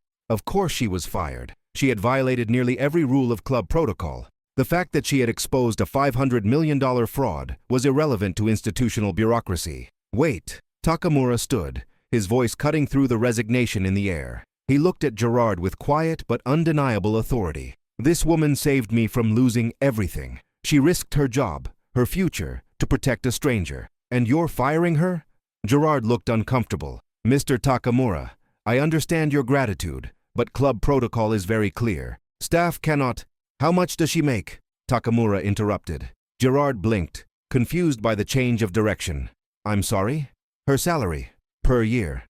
she was fired. She had violated nearly every rule of club protocol. The fact that she had exposed a $500 million fraud was irrelevant to institutional bureaucracy. "Wait." Takamura stood, his voice cutting through the resignation in the air. He looked at Gerard with quiet but undeniable authority. "This woman saved me from losing everything. She risked her job, her future, to protect a stranger. And you're firing her?" Gerard looked uncomfortable. "Mr. Takamura, I understand your gratitude, but club protocol is very clear. Staff cannot—" "How much does she make?" Takamura interrupted. Gerard blinked, confused by the change of direction. "I'm sorry?" "Her salary. Per year."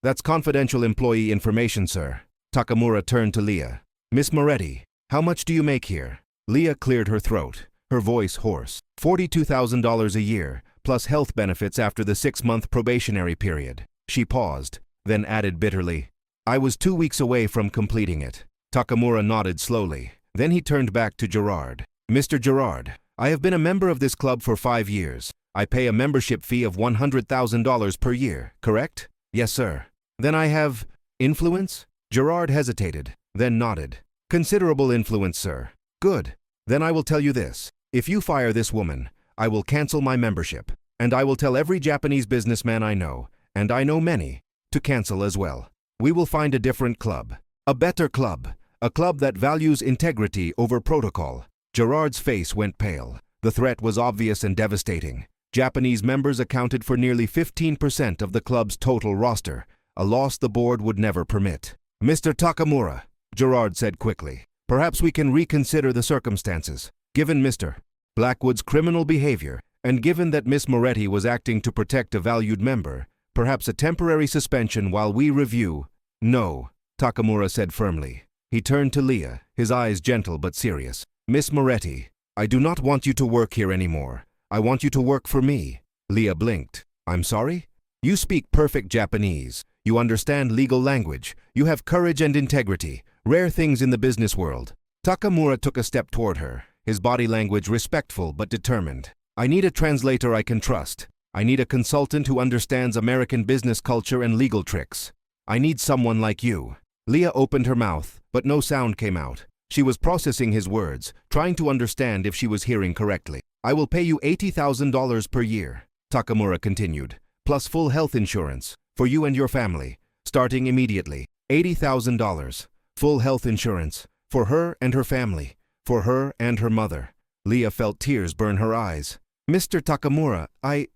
That's confidential employee information, sir." Takamura turned to Leah. "Miss Moretti, how much do you make here?" Leah cleared her throat, her voice hoarse. $42,000 a year, plus health benefits after the 6-month probationary period. She paused, then added bitterly, "I was 2 weeks away from completing it." Takamura nodded slowly. Then he turned back to Gerard. "Mr. Gerard, I have been a member of this club for 5 years. I pay a membership fee of $100,000 per year, correct?" "Yes, sir." "Then I have influence?" Gerard hesitated, then nodded. "Considerable influence, sir." "Good. Then I will tell you this. If you fire this woman, I will cancel my membership, and I will tell every Japanese businessman I know, and I know many, to cancel as well. We will find a different club, a better club, a club that values integrity over protocol." Gerard's face went pale. The threat was obvious and devastating. Japanese members accounted for nearly 15% of the club's total roster, a loss the board would never permit. "Mr. Takamura," Gerard said quickly, "perhaps we can reconsider the circumstances. Given Mr. Blackwood's criminal behavior And given that Miss Moretti was acting to protect a valued member, perhaps a temporary suspension while we review. No, Takamura said firmly. He turned to Leah, his eyes gentle but serious. Miss Moretti, I do not want you to work here anymore. I want you to work for me. Leah blinked. I'm sorry? You speak perfect Japanese. You understand legal language. You have courage and integrity, rare things in the business world. Takamura took a step toward her, his body language respectful but determined. I need a translator I can trust. I need a consultant who understands American business culture and legal tricks. I need someone like you. Leah opened her mouth, but no sound came out. She was processing his words, trying to understand if she was hearing correctly. I will pay you $80,000 per year, Takamura continued, plus full health insurance, for you and your family, starting immediately. $80,000, full health insurance, for her and her family, for her and her mother. Leah felt tears burn her eyes. Mr. Takamura, I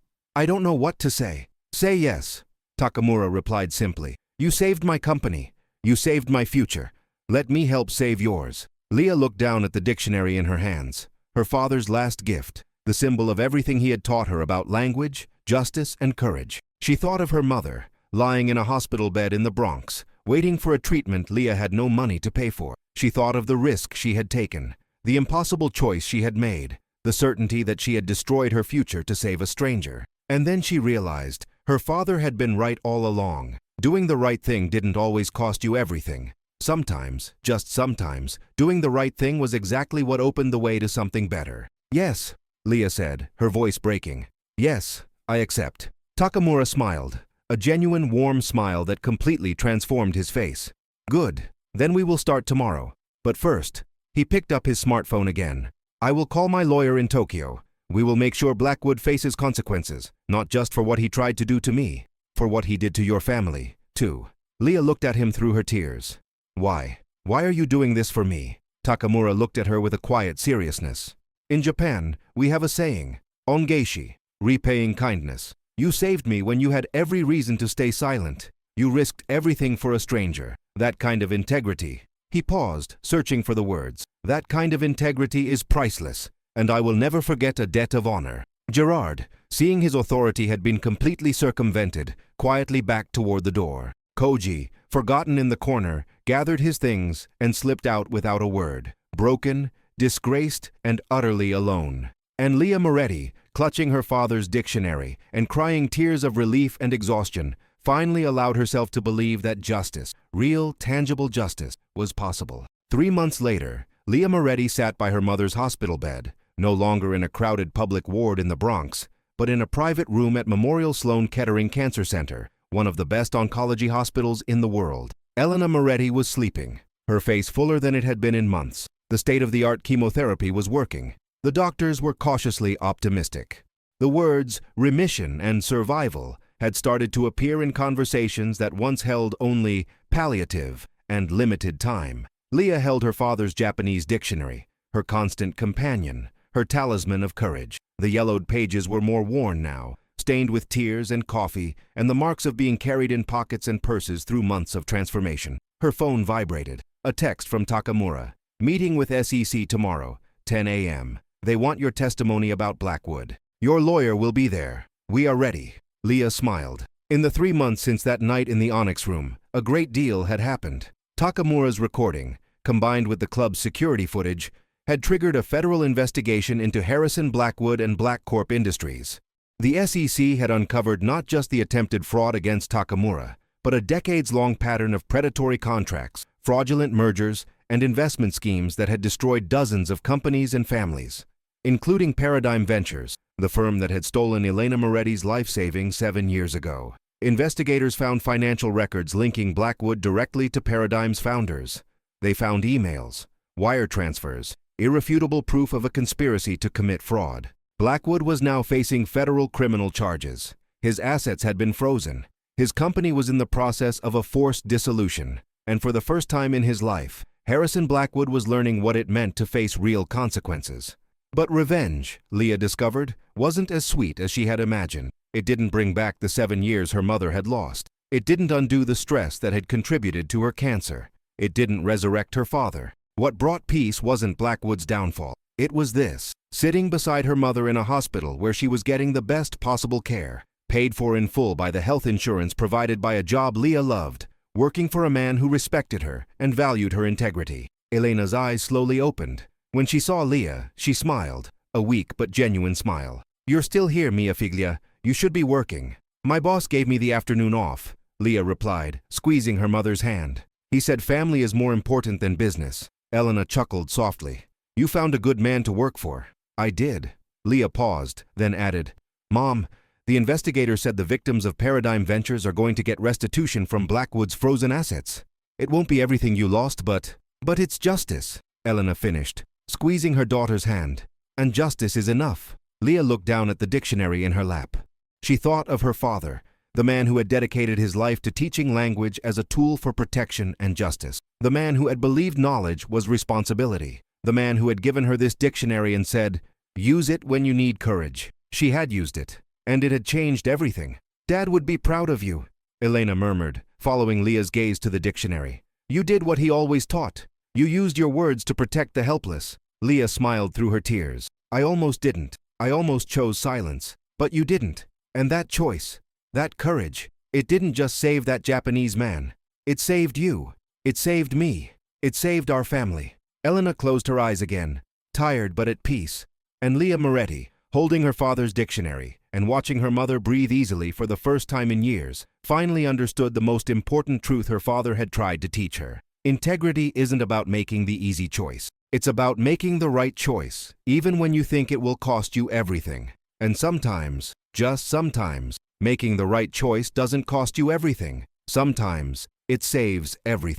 don't know what to say. Say yes, Takamura replied simply. You saved my company. You saved my future. Let me help save yours. Leah looked down at the dictionary in her hands, her father's last gift, the symbol of everything he had taught her about language, justice, and courage. She thought of her mother, lying in a hospital bed in the Bronx, waiting for a treatment Leah had no money to pay for. She thought of the risk she had taken, the impossible choice she had made, the certainty that she had destroyed her future to save a stranger. And then she realized her father had been right all along. Doing the right thing didn't always cost you everything. Sometimes, just sometimes, doing the right thing was exactly what opened the way to something better. Yes, Leah said, her voice breaking. Yes, I accept. Takamura smiled, a genuine warm smile that completely transformed his face. Good, then we will start tomorrow. But first, he picked up his smartphone again. I will call my lawyer in Tokyo. We will make sure Blackwood faces consequences, not just for what he tried to do to me, for what he did to your family, too. Leah looked at him through her tears. Why? Why are you doing this for me? Takamura looked at her with a quiet seriousness. In Japan, we have a saying, ongeishi, repaying kindness. You saved me when you had every reason to stay silent. You risked everything for a stranger. That kind of integrity. He paused, searching for the words. That kind of integrity is priceless, and I will never forget a debt of honor. Gerard, seeing his authority had been completely circumvented, quietly backed toward the door. Koji, forgotten in the corner, gathered his things and slipped out without a word, broken, disgraced, and utterly alone. And Leah Moretti, clutching her father's dictionary and crying tears of relief and exhaustion, finally allowed herself to believe that justice, real, tangible justice, was possible. 3 months later, Leah Moretti sat by her mother's hospital bed, no longer in a crowded public ward in the Bronx, but in a private room at Memorial Sloan Kettering Cancer Center, one of the best oncology hospitals in the world. Elena Moretti was sleeping, her face fuller than it had been in months. The state-of-the-art chemotherapy was working. The doctors were cautiously optimistic. The words remission and survival had started to appear in conversations that once held only palliative and limited time. Leah held her father's Japanese dictionary, her constant companion, her talisman of courage. The yellowed pages were more worn now, stained with tears and coffee and the marks of being carried in pockets and purses through months of transformation. Her phone vibrated. A text from Takamura. Meeting with SEC tomorrow, 10 a.m. They want your testimony about Blackwood. Your lawyer will be there. We are ready. Leah smiled. In the 3 months since that night in the Onyx Room, a great deal had happened. Takamura's recording, combined with the club's security footage, had triggered a federal investigation into Harrison Blackwood and Blackcorp Industries. The SEC had uncovered not just the attempted fraud against Takamura, but a decades-long pattern of predatory contracts, fraudulent mergers, and investment schemes that had destroyed dozens of companies and families, including Paradigm Ventures, the firm that had stolen Elena Moretti's life savings 7 years ago. Investigators found financial records linking Blackwood directly to Paradigm's founders. They found emails, wire transfers, irrefutable proof of a conspiracy to commit fraud. Blackwood was now facing federal criminal charges. His assets had been frozen. His company was in the process of a forced dissolution. And for the first time in his life, Harrison Blackwood was learning what it meant to face real consequences. But revenge, Leah discovered, wasn't as sweet as she had imagined. It didn't bring back the 7 years her mother had lost. It didn't undo the stress that had contributed to her cancer. It didn't resurrect her father. What brought peace wasn't Blackwood's downfall. It was this. sitting beside her mother in a hospital where she was getting the best possible care, paid for in full by the health insurance provided by a job Leah loved, working for a man who respected her and valued her integrity. Elena's eyes slowly opened. When she saw Leah, she smiled, a weak but genuine smile. "You're still here, mia figlia. You should be working." "My boss gave me the afternoon off," Leah replied, squeezing her mother's hand. "He said family is more important than business." Elena chuckled softly. "You found a good man to work for." "I did." Leah paused, then added, "Mom, the investigator said the victims of Paradigm Ventures are going to get restitution from Blackwood's frozen assets. It won't be everything you lost, but it's justice," Elena finished, squeezing her daughter's hand. "And justice is enough." Leah looked down at the dictionary in her lap. She thought of her father, the man who had dedicated his life to teaching language as a tool for protection and justice. The man who had believed knowledge was responsibility. The man who had given her this dictionary and said, "Use it when you need courage." She had used it, and it had changed everything. "Dad would be proud of you," Elena murmured, following Leah's gaze to the dictionary. "You did what he always taught. You used your words to protect the helpless." Leah smiled through her tears. "I almost didn't. I almost chose silence. But you didn't. And that choice, that courage, it didn't just save that Japanese man. It saved you. It saved me. It saved our family." Elena closed her eyes again, tired but at peace, and Leah Moretti, holding her father's dictionary and watching her mother breathe easily for the first time in years, finally understood the most important truth her father had tried to teach her. Integrity isn't about making the easy choice. It's about making the right choice, even when you think it will cost you everything. And sometimes, just sometimes, making the right choice doesn't cost you everything. Sometimes, it saves everything.